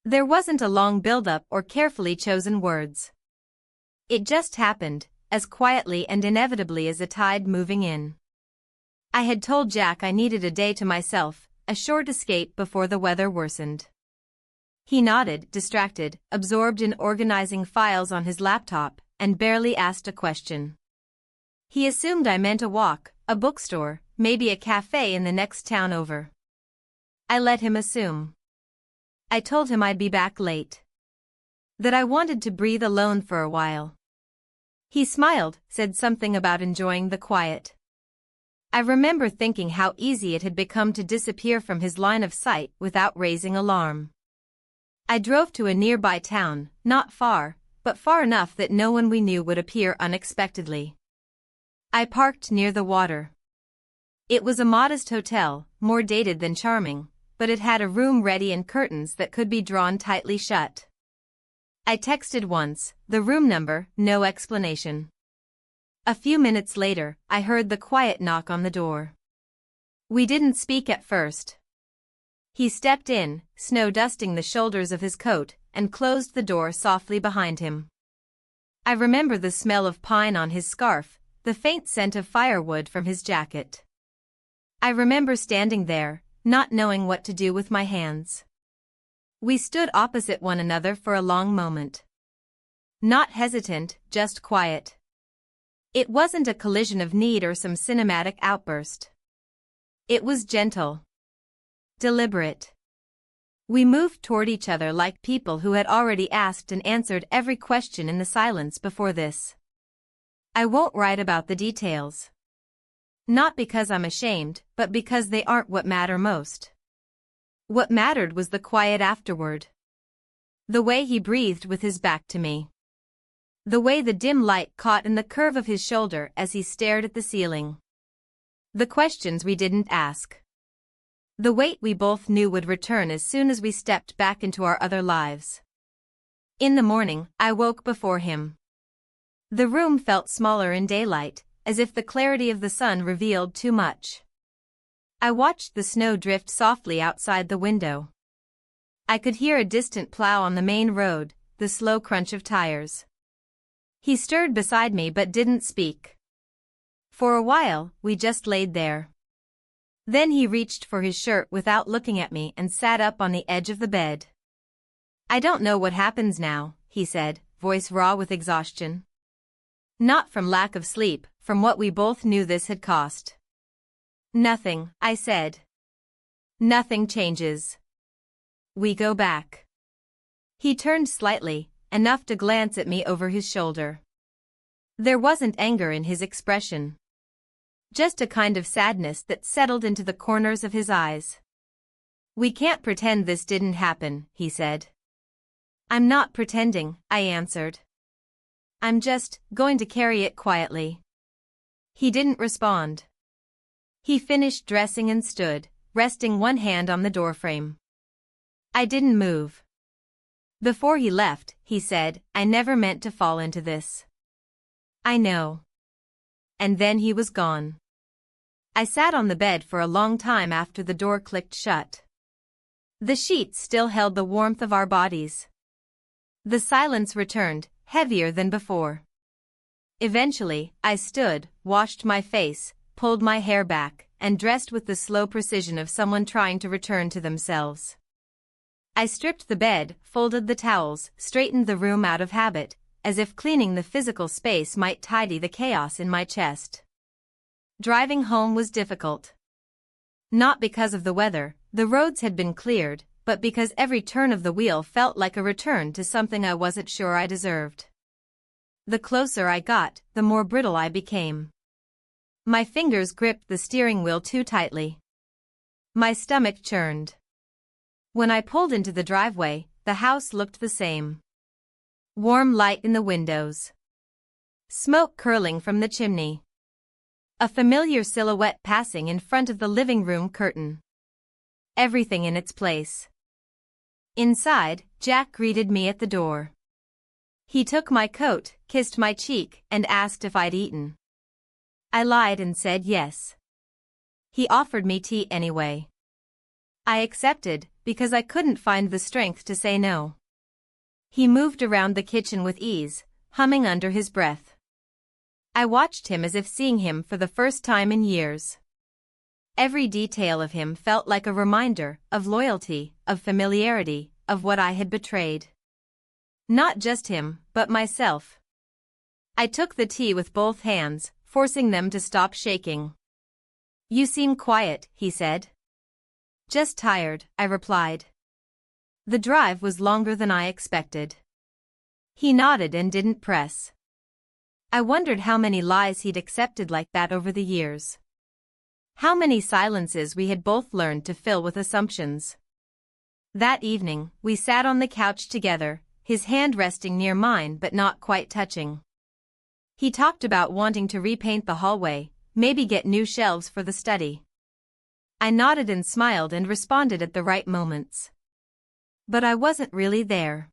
There wasn't a long build-up or carefully chosen words. It just happened, as quietly and inevitably as a tide moving in. I had told Jack I needed a day to myself, a short escape before the weather worsened. He nodded, distracted, absorbed in organizing files on his laptop, and barely asked a question. He assumed I meant a walk, a bookstore, maybe a cafe in the next town over. I let him assume. I told him I'd be back late. That I wanted to breathe alone for a while. He smiled, said something about enjoying the quiet. I remember thinking how easy it had become to disappear from his line of sight without raising alarm. I drove to a nearby town, not far, but far enough that no one we knew would appear unexpectedly. I parked near the water. It was a modest hotel, more dated than charming, but it had a room ready and curtains that could be drawn tightly shut. I texted once, the room number, no explanation. A few minutes later, I heard the quiet knock on the door. We didn't speak at first. He stepped in, snow dusting the shoulders of his coat, and closed the door softly behind him. I remember the smell of pine on his scarf, the faint scent of firewood from his jacket. I remember standing there, not knowing what to do with my hands. We stood opposite one another for a long moment. Not hesitant, just quiet. It wasn't a collision of need or some cinematic outburst. It was gentle. Deliberate. We moved toward each other like people who had already asked and answered every question in the silence before this. I won't write about the details. Not because I'm ashamed, but because they aren't what matter most. What mattered was the quiet afterward. The way he breathed with his back to me. The way the dim light caught in the curve of his shoulder as he stared at the ceiling. The questions we didn't ask. The weight we both knew would return as soon as we stepped back into our other lives. In the morning, I woke before him. The room felt smaller in daylight, as if the clarity of the sun revealed too much. I watched the snow drift softly outside the window. I could hear a distant plow on the main road, the slow crunch of tires. He stirred beside me but didn't speak. For a while, we just laid there. Then he reached for his shirt without looking at me and sat up on the edge of the bed. "I don't know what happens now," he said, voice raw with exhaustion. Not from lack of sleep, from what we both knew this had cost. "Nothing," I said. "Nothing changes. We go back." He turned slightly, enough to glance at me over his shoulder. There wasn't anger in his expression. Just a kind of sadness that settled into the corners of his eyes. "We can't pretend this didn't happen," he said. "I'm not pretending," I answered. "I'm just going to carry it quietly." He didn't respond. He finished dressing and stood, resting one hand on the doorframe. I didn't move. Before he left, he said, "I never meant to fall into this." "I know." And then he was gone. I sat on the bed for a long time after the door clicked shut. The sheets still held the warmth of our bodies. The silence returned, heavier than before. Eventually, I stood, washed my face, pulled my hair back, and dressed with the slow precision of someone trying to return to themselves. I stripped the bed, folded the towels, straightened the room out of habit, as if cleaning the physical space might tidy the chaos in my chest. Driving home was difficult. Not because of the weather, the roads had been cleared, but because every turn of the wheel felt like a return to something I wasn't sure I deserved. The closer I got, the more brittle I became. My fingers gripped the steering wheel too tightly. My stomach churned. When I pulled into the driveway, the house looked the same. Warm light in the windows. Smoke curling from the chimney. A familiar silhouette passing in front of the living room curtain. Everything in its place. Inside, Jack greeted me at the door. He took my coat, kissed my cheek, and asked if I'd eaten. I lied and said yes. He offered me tea anyway. I accepted, because I couldn't find the strength to say no. He moved around the kitchen with ease, humming under his breath. I watched him as if seeing him for the first time in years. Every detail of him felt like a reminder of loyalty, of familiarity, of what I had betrayed. Not just him, but myself. I took the tea with both hands, forcing them to stop shaking. "You seem quiet," he said. "Just tired," I replied. The drive was longer than I expected. He nodded and didn't press. I wondered how many lies he'd accepted like that over the years. How many silences we had both learned to fill with assumptions. That evening, we sat on the couch together, his hand resting near mine but not quite touching. He talked about wanting to repaint the hallway, maybe get new shelves for the study. I nodded and smiled and responded at the right moments. But I wasn't really there.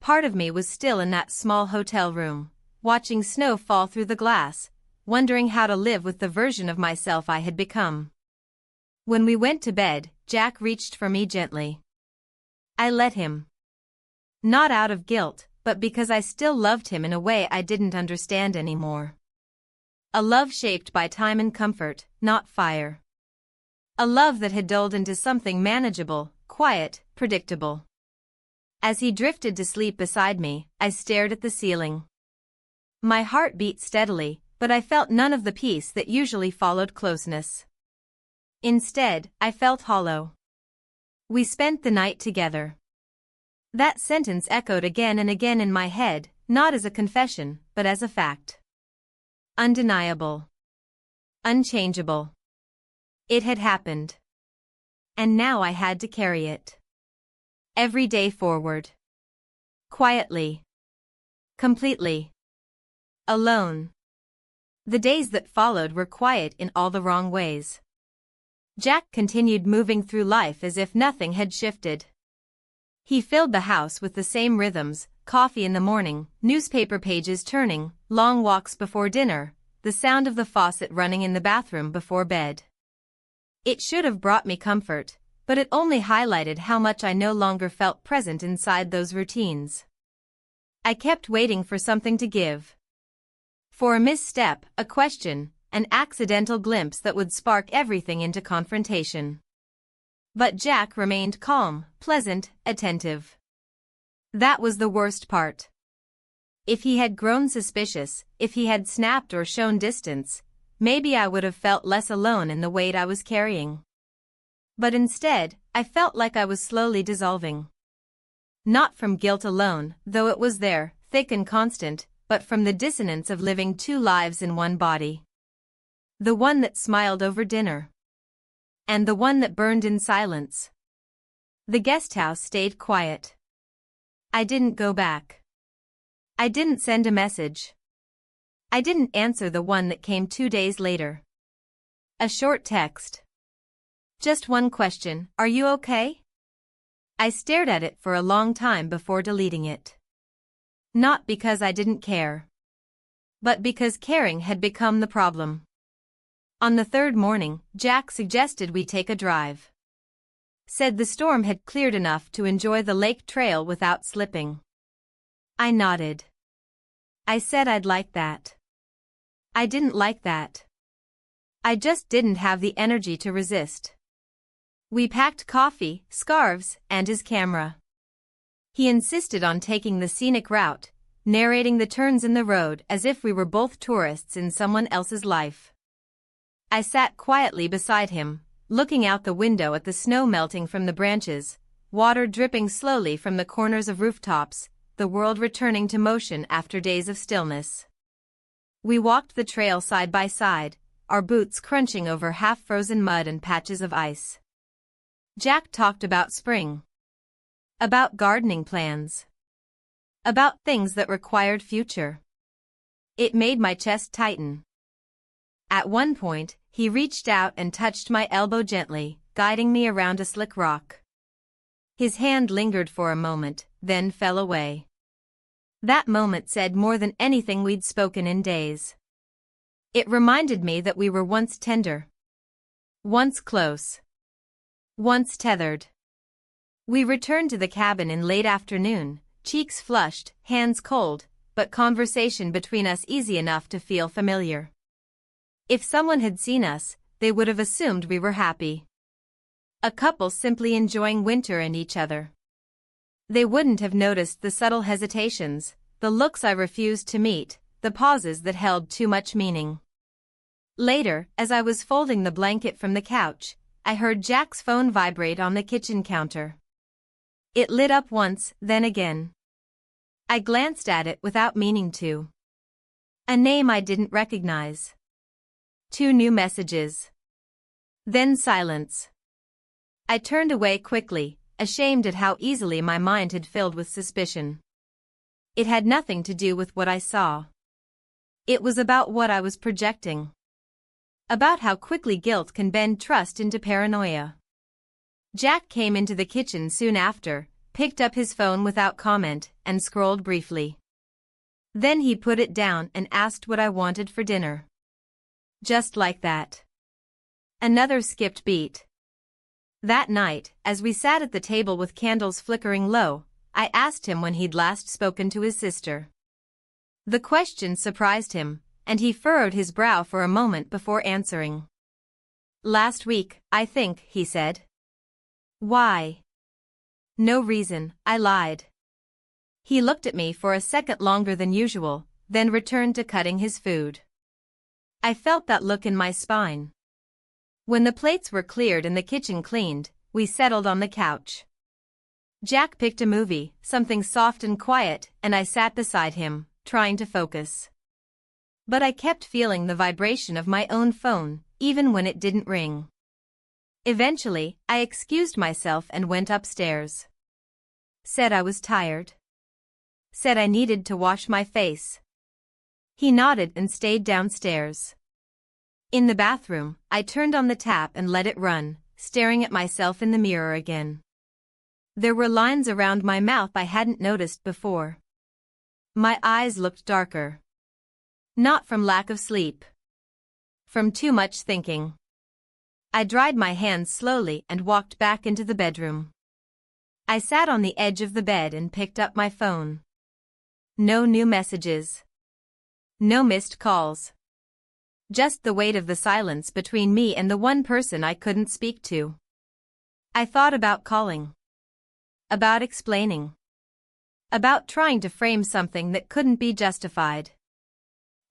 Part of me was still in that small hotel room, watching snow fall through the glass, wondering how to live with the version of myself I had become. When we went to bed, Jack reached for me gently. I let him. Not out of guilt, but because I still loved him in a way I didn't understand anymore. A love shaped by time and comfort, not fire. A love that had dulled into something manageable, quiet, predictable. As he drifted to sleep beside me, I stared at the ceiling. My heart beat steadily, but I felt none of the peace that usually followed closeness. Instead, I felt hollow. We spent the night together. That sentence echoed again and again in my head, not as a confession, but as a fact. Undeniable. Unchangeable. It had happened. And now I had to carry it. Every day forward. Quietly. Completely. Alone. The days that followed were quiet in all the wrong ways. Jack continued moving through life as if nothing had shifted. He filled the house with the same rhythms: coffee in the morning, newspaper pages turning, long walks before dinner, the sound of the faucet running in the bathroom before bed. It should have brought me comfort, but it only highlighted how much I no longer felt present inside those routines. I kept waiting for something to give. For a misstep, a question, an accidental glimpse that would spark everything into confrontation. But Jack remained calm, pleasant, attentive. That was the worst part. If he had grown suspicious, if he had snapped or shown distance, maybe I would have felt less alone in the weight I was carrying. But instead, I felt like I was slowly dissolving. Not from guilt alone, though it was there, thick and constant, but from the dissonance of living two lives in one body. The one that smiled over dinner. And the one that burned in silence. The guest house stayed quiet. I didn't go back. I didn't send a message. I didn't answer the one that came 2 days later. A short text. Just one question: "Are you okay?" I stared at it for a long time before deleting it. Not because I didn't care, but because caring had become the problem. On the third morning, Jack suggested we take a drive. Said the storm had cleared enough to enjoy the lake trail without slipping. I nodded. I said I'd like that. I didn't like that. I just didn't have the energy to resist. We packed coffee, scarves, and his camera. He insisted on taking the scenic route, narrating the turns in the road as if we were both tourists in someone else's life. I sat quietly beside him, looking out the window at the snow melting from the branches, water dripping slowly from the corners of rooftops, the world returning to motion after days of stillness. We walked the trail side by side, our boots crunching over half-frozen mud and patches of ice. Jack talked about spring. About gardening plans. About things that required future. It made my chest tighten. At one point, he reached out and touched my elbow gently, guiding me around a slick rock. His hand lingered for a moment, then fell away. That moment said more than anything we'd spoken in days. It reminded me that we were once tender. Once close. Once tethered. We returned to the cabin in late afternoon, cheeks flushed, hands cold, but conversation between us easy enough to feel familiar. If someone had seen us, they would have assumed we were happy. A couple simply enjoying winter and each other. They wouldn't have noticed the subtle hesitations, the looks I refused to meet, the pauses that held too much meaning. Later, as I was folding the blanket from the couch, I heard Jack's phone vibrate on the kitchen counter. It lit up once, then again. I glanced at it without meaning to. A name I didn't recognize. 2 new messages. Then silence. I turned away quickly, ashamed at how easily my mind had filled with suspicion. It had nothing to do with what I saw. It was about what I was projecting. About how quickly guilt can bend trust into paranoia. Jack came into the kitchen soon after, picked up his phone without comment, and scrolled briefly. Then he put it down and asked what I wanted for dinner. Just like that. Another skipped beat. That night, as we sat at the table with candles flickering low, I asked him when he'd last spoken to his sister. The question surprised him, and he furrowed his brow for a moment before answering. "Last week, I think," he said. "Why?" "No reason," I lied. He looked at me for a second longer than usual, then returned to cutting his food. I felt that look in my spine. When the plates were cleared and the kitchen cleaned, we settled on the couch. Jack picked a movie, something soft and quiet, and I sat beside him, trying to focus. But I kept feeling the vibration of my own phone, even when it didn't ring. Eventually, I excused myself and went upstairs. Said I was tired. Said I needed to wash my face. He nodded and stayed downstairs. In the bathroom, I turned on the tap and let it run, staring at myself in the mirror again. There were lines around my mouth I hadn't noticed before. My eyes looked darker. Not from lack of sleep. From too much thinking. I dried my hands slowly and walked back into the bedroom. I sat on the edge of the bed and picked up my phone. No new messages. No missed calls. Just the weight of the silence between me and the one person I couldn't speak to. I thought about calling. About explaining. About trying to frame something that couldn't be justified.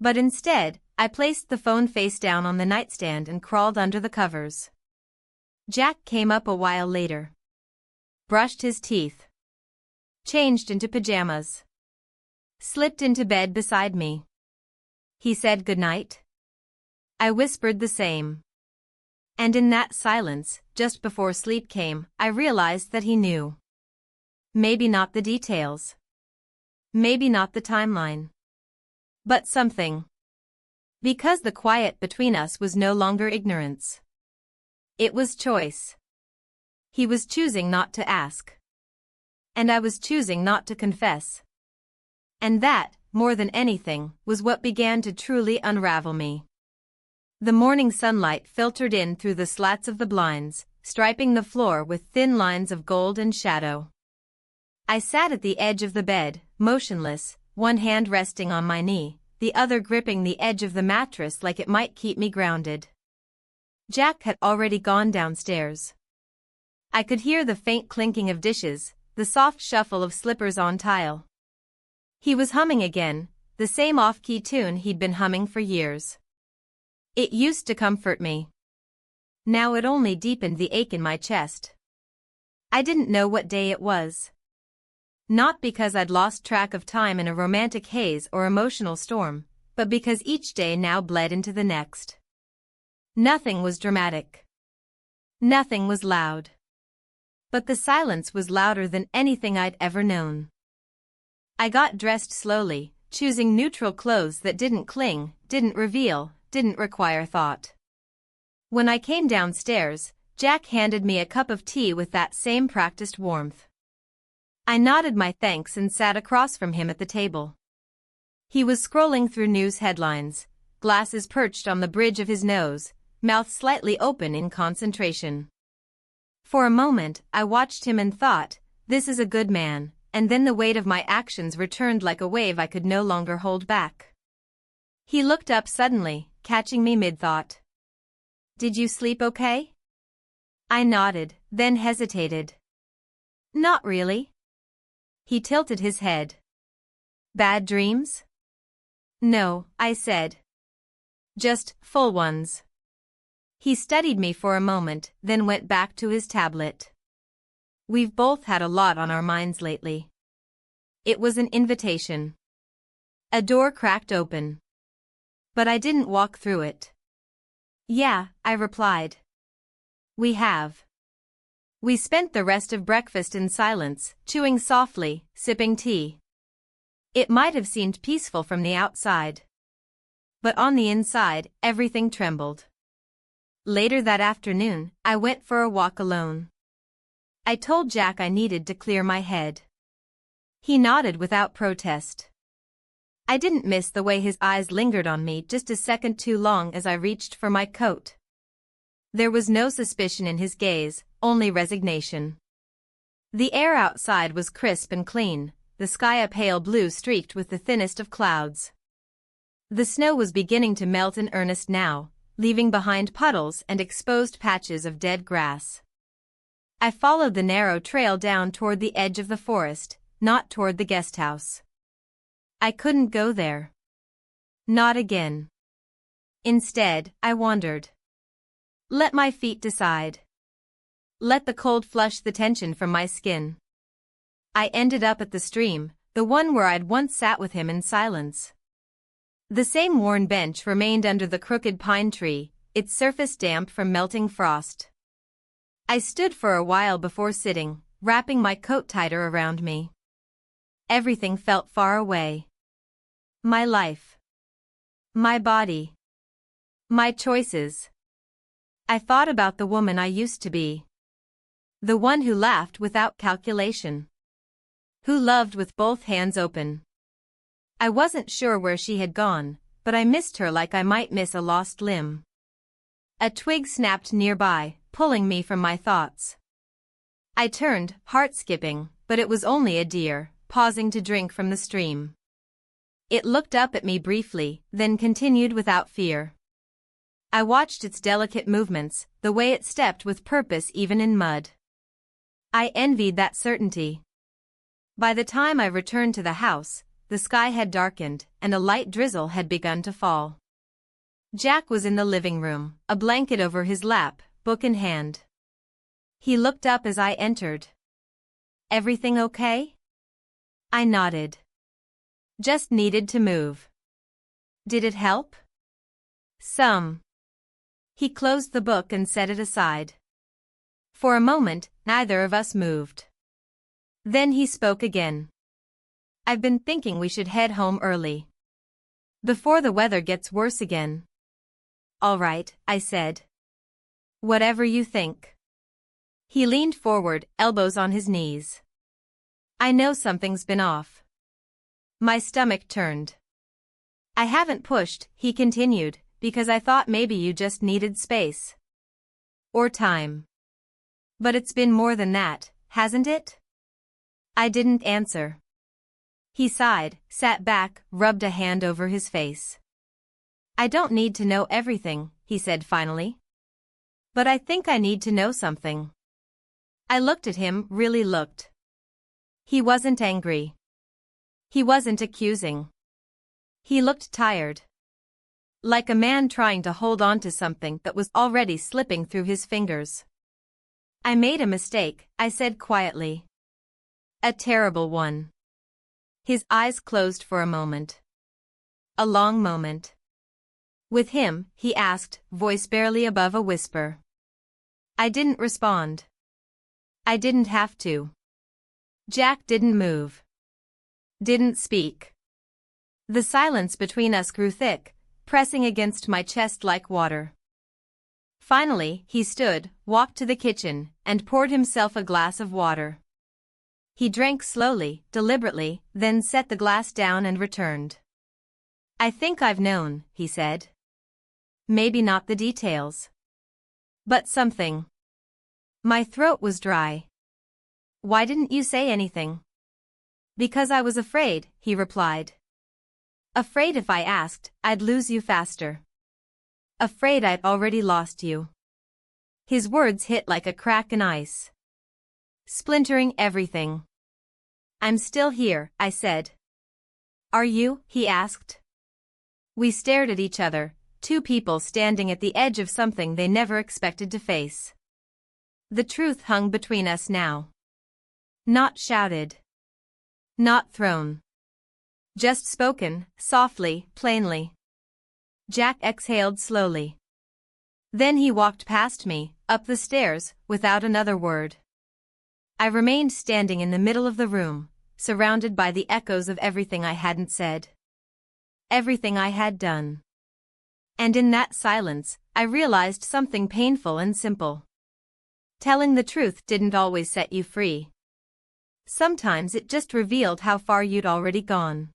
But instead, I placed the phone face down on the nightstand and crawled under the covers. Jack came up a while later. Brushed his teeth. Changed into pajamas. Slipped into bed beside me. He said goodnight. I whispered the same. And in that silence, just before sleep came, I realized that he knew. Maybe not the details. Maybe not the timeline. But something. Because the quiet between us was no longer ignorance. It was choice. He was choosing not to ask. And I was choosing not to confess. And that, more than anything, was what began to truly unravel me. The morning sunlight filtered in through the slats of the blinds, striping the floor with thin lines of gold and shadow. I sat at the edge of the bed, motionless, one hand resting on my knee, the other gripping the edge of the mattress like it might keep me grounded. Jack had already gone downstairs. I could hear the faint clinking of dishes, the soft shuffle of slippers on tile. He was humming again, the same off-key tune he'd been humming for years. It used to comfort me. Now it only deepened the ache in my chest. I didn't know what day it was. Not because I'd lost track of time in a romantic haze or emotional storm, but because each day now bled into the next. Nothing was dramatic. Nothing was loud. But the silence was louder than anything I'd ever known. I got dressed slowly, choosing neutral clothes that didn't cling, didn't reveal, didn't require thought. When I came downstairs, Jack handed me a cup of tea with that same practiced warmth. I nodded my thanks and sat across from him at the table. He was scrolling through news headlines, glasses perched on the bridge of his nose, mouth slightly open in concentration. For a moment, I watched him and thought, this is a good man, and then the weight of my actions returned like a wave I could no longer hold back. He looked up suddenly, catching me mid-thought. Did you sleep okay? I nodded, then hesitated. Not really. He tilted his head. Bad dreams? No, I said. Just full ones. He studied me for a moment, then went back to his tablet. We've both had a lot on our minds lately. It was an invitation. A door cracked open. But I didn't walk through it. Yeah, I replied. We have. We spent the rest of breakfast in silence, chewing softly, sipping tea. It might have seemed peaceful from the outside. But on the inside, everything trembled. Later that afternoon, I went for a walk alone. I told Jack I needed to clear my head. He nodded without protest. I didn't miss the way his eyes lingered on me just a second too long as I reached for my coat. There was no suspicion in his gaze, only resignation. The air outside was crisp and clean, the sky a pale blue streaked with the thinnest of clouds. The snow was beginning to melt in earnest now, leaving behind puddles and exposed patches of dead grass. I followed the narrow trail down toward the edge of the forest, not toward the guest house. I couldn't go there. Not again. Instead, I wandered. Let my feet decide. Let the cold flush the tension from my skin. I ended up at the stream, the one where I'd once sat with him in silence. The same worn bench remained under the crooked pine tree, its surface damp from melting frost. I stood for a while before sitting, wrapping my coat tighter around me. Everything felt far away. My life. My body. My choices. I thought about the woman I used to be. The one who laughed without calculation. Who loved with both hands open. I wasn't sure where she had gone, but I missed her like I might miss a lost limb. A twig snapped nearby, pulling me from my thoughts. I turned, heart skipping, but it was only a deer, pausing to drink from the stream. It looked up at me briefly, then continued without fear. I watched its delicate movements, the way it stepped with purpose even in mud. I envied that certainty. By the time I returned to the house, the sky had darkened, and a light drizzle had begun to fall. Jack was in the living room, a blanket over his lap, book in hand. He looked up as I entered. "Everything okay?" I nodded. "Just needed to move." "Did it help?" "Some." He closed the book and set it aside. For a moment, neither of us moved. Then he spoke again. "I've been thinking we should head home early. Before the weather gets worse again." "All right," I said. "Whatever you think." He leaned forward, elbows on his knees. "I know something's been off." My stomach turned. "I haven't pushed," he continued, "because I thought maybe you just needed space. Or time. But it's been more than that, hasn't it?" I didn't answer. He sighed, sat back, rubbed a hand over his face. "I don't need to know everything," he said finally. "But I think I need to know something." I looked at him, really looked. He wasn't angry. He wasn't accusing. He looked tired. Like a man trying to hold on to something that was already slipping through his fingers. "I made a mistake," I said quietly. "A terrible one." His eyes closed for a moment. A long moment. "With him?" he asked, voice barely above a whisper. I didn't respond. I didn't have to. Jack didn't move. Didn't speak. The silence between us grew thick, pressing against my chest like water. Finally, he stood, walked to the kitchen, and poured himself a glass of water. He drank slowly, deliberately, then set the glass down and returned. "I think I've known," he said. "Maybe not the details. But something." My throat was dry. "Why didn't you say anything?" "Because I was afraid," he replied. "Afraid if I asked, I'd lose you faster. Afraid I'd already lost you." His words hit like a crack in ice, splintering everything. "I'm still here," I said. "Are you?" he asked. We stared at each other, two people standing at the edge of something they never expected to face. The truth hung between us now. Not shouted. Not thrown. Just spoken, softly, plainly. Jack exhaled slowly. Then he walked past me, up the stairs, without another word. I remained standing in the middle of the room, surrounded by the echoes of everything I hadn't said. Everything I had done. And in that silence, I realized something painful and simple. Telling the truth didn't always set you free. Sometimes it just revealed how far you'd already gone.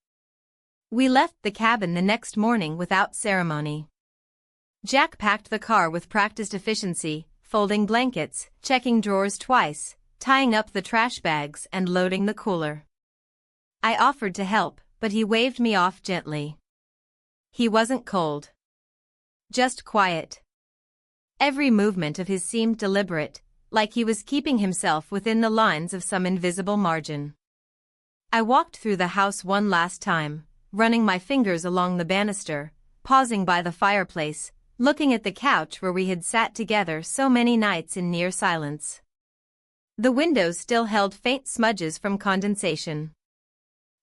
We left the cabin the next morning without ceremony. Jack packed the car with practiced efficiency, folding blankets, checking drawers twice, tying up the trash bags and loading the cooler. I offered to help, but he waved me off gently. He wasn't cold. Just quiet. Every movement of his seemed deliberate, like he was keeping himself within the lines of some invisible margin. I walked through the house one last time, running my fingers along the banister, pausing by the fireplace, looking at the couch where we had sat together so many nights in near silence. The windows still held faint smudges from condensation.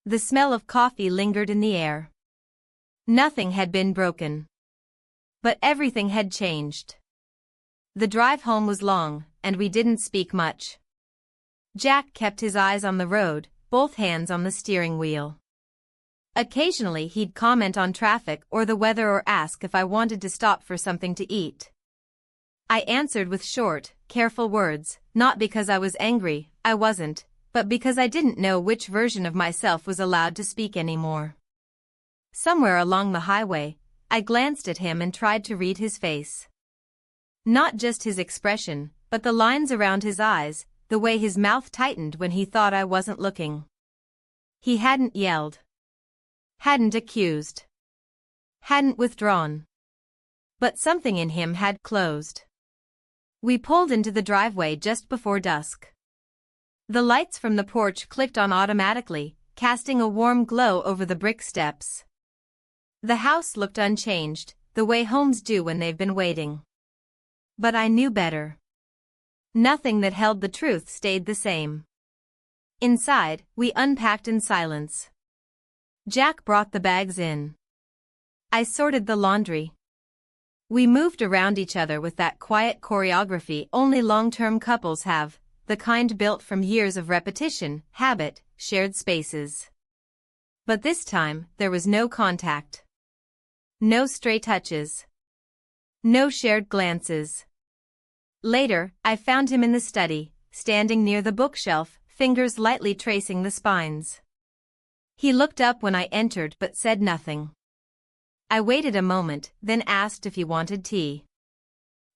The smell of coffee lingered in the air. Nothing had been broken. But everything had changed. The drive home was long, and we didn't speak much. Jack kept his eyes on the road, both hands on the steering wheel. Occasionally he'd comment on traffic or the weather or ask if I wanted to stop for something to eat. I answered with short, careful words, not because I was angry, I wasn't, but because I didn't know which version of myself was allowed to speak anymore. Somewhere along the highway, I glanced at him and tried to read his face. Not just his expression, but the lines around his eyes, the way his mouth tightened when he thought I wasn't looking. He hadn't yelled. Hadn't accused. Hadn't withdrawn. But something in him had closed. We pulled into the driveway just before dusk. The lights from the porch clicked on automatically, casting a warm glow over the brick steps. The house looked unchanged, the way homes do when they've been waiting. But I knew better. Nothing that held the truth stayed the same. Inside, we unpacked in silence. Jack brought the bags in. I sorted the laundry. We moved around each other with that quiet choreography only long-term couples have, the kind built from years of repetition, habit, shared spaces. But this time, there was no contact. No stray touches. No shared glances. Later, I found him in the study, standing near the bookshelf, fingers lightly tracing the spines. He looked up when I entered but said nothing. I waited a moment, then asked if he wanted tea.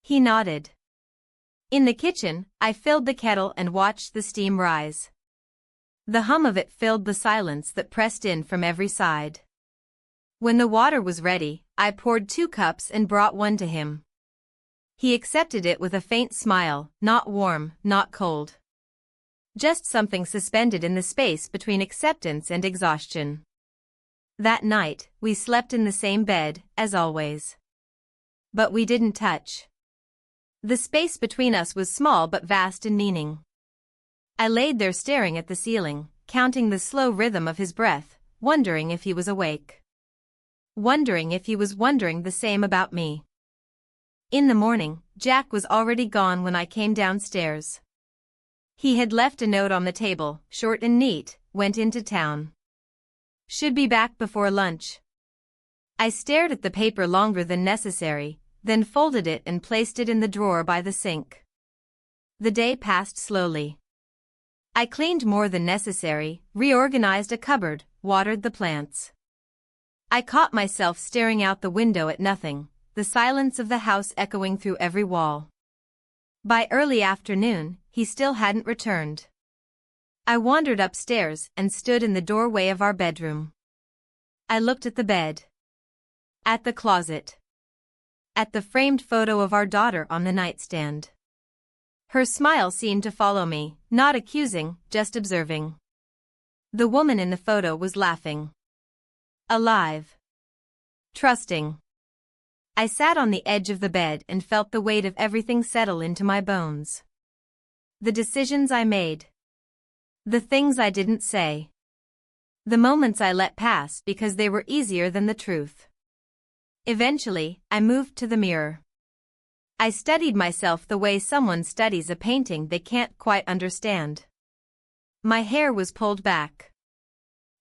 He nodded. In the kitchen, I filled the kettle and watched the steam rise. The hum of it filled the silence that pressed in from every side. When the water was ready, I poured 2 cups and brought one to him. He accepted it with a faint smile, not warm, not cold. Just something suspended in the space between acceptance and exhaustion. That night, we slept in the same bed, as always. But we didn't touch. The space between us was small but vast in meaning. I laid there staring at the ceiling, counting the slow rhythm of his breath, wondering if he was awake. Wondering if he was wondering the same about me. In the morning, Jack was already gone when I came downstairs. He had left a note on the table, short and neat, went into town. Should be back before lunch. I stared at the paper longer than necessary, then folded it and placed it in the drawer by the sink. The day passed slowly. I cleaned more than necessary, reorganized a cupboard, watered the plants. I caught myself staring out the window at nothing, the silence of the house echoing through every wall. By early afternoon, he still hadn't returned. I wandered upstairs and stood in the doorway of our bedroom. I looked at the bed. At the closet. At the framed photo of our daughter on the nightstand. Her smile seemed to follow me, not accusing, just observing. The woman in the photo was laughing. Alive. Trusting. I sat on the edge of the bed and felt the weight of everything settle into my bones. The decisions I made. The things I didn't say. The moments I let pass because they were easier than the truth. Eventually, I moved to the mirror. I studied myself the way someone studies a painting they can't quite understand. My hair was pulled back.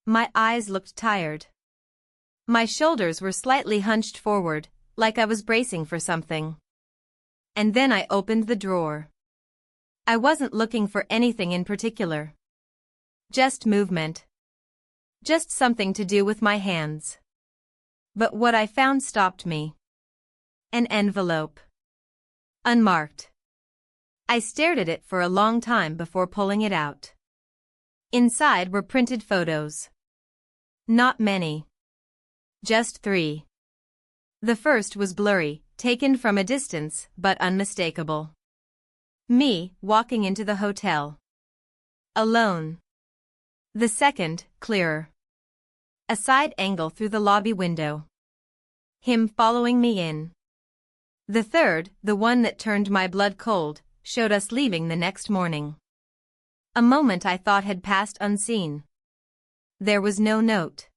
My eyes looked tired. My shoulders were slightly hunched forward, like I was bracing for something. And then I opened the drawer. I wasn't looking for anything in particular. Just movement. Just something to do with my hands. But what I found stopped me. An envelope. Unmarked. I stared at it for a long time before pulling it out. Inside were printed photos. Not many. Just 3. The first was blurry, taken from a distance, but unmistakable. Me, walking into the hotel. Alone. The second, clearer. A side angle through the lobby window. Him following me in. The third, the one that turned my blood cold, showed us leaving the next morning. A moment I thought had passed unseen. There was no note.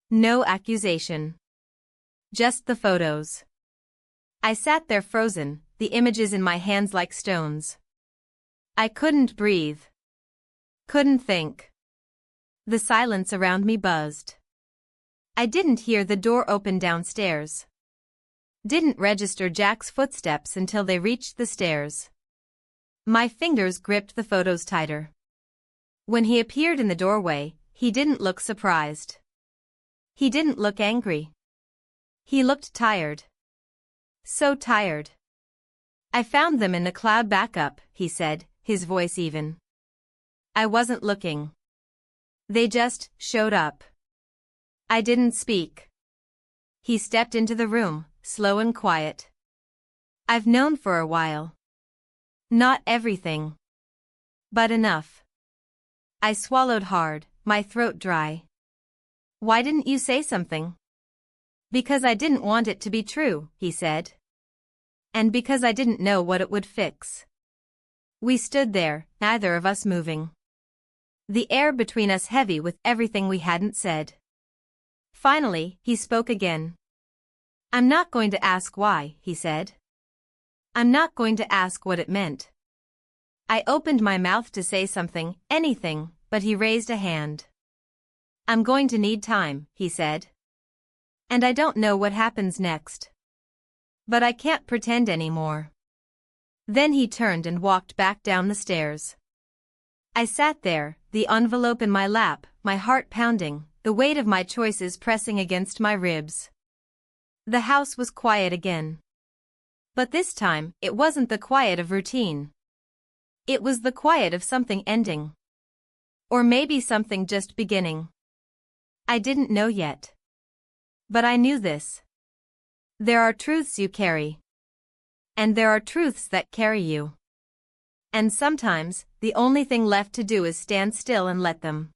No accusation. Just the photos. I sat there frozen, the images in my hands like stones. I couldn't breathe. Couldn't think. The silence around me buzzed. I didn't hear the door open downstairs. Didn't register Jack's footsteps until they reached the stairs. My fingers gripped the photos tighter. When he appeared in the doorway, he didn't look surprised. He didn't look angry. He looked tired. So tired. I found them in the cloud backup, he said, his voice even. I wasn't looking. They just showed up. I didn't speak. He stepped into the room, slow and quiet. I've known for a while. Not everything. But enough. I swallowed hard, my throat dry. Why didn't you say something? Because I didn't want it to be true, he said. And because I didn't know what it would fix. We stood there, neither of us moving. The air between us heavy with everything we hadn't said. Finally, he spoke again. I'm not going to ask why, he said. I'm not going to ask what it meant. I opened my mouth to say something, anything, but he raised a hand. I'm going to need time, he said. And I don't know what happens next. But I can't pretend anymore. Then he turned and walked back down the stairs. I sat there, the envelope in my lap, my heart pounding, the weight of my choices pressing against my ribs. The house was quiet again. But this time, it wasn't the quiet of routine. It was the quiet of something ending. Or maybe something just beginning. I didn't know yet. But I knew this. There are truths you carry. And there are truths that carry you. And sometimes, the only thing left to do is stand still and let them.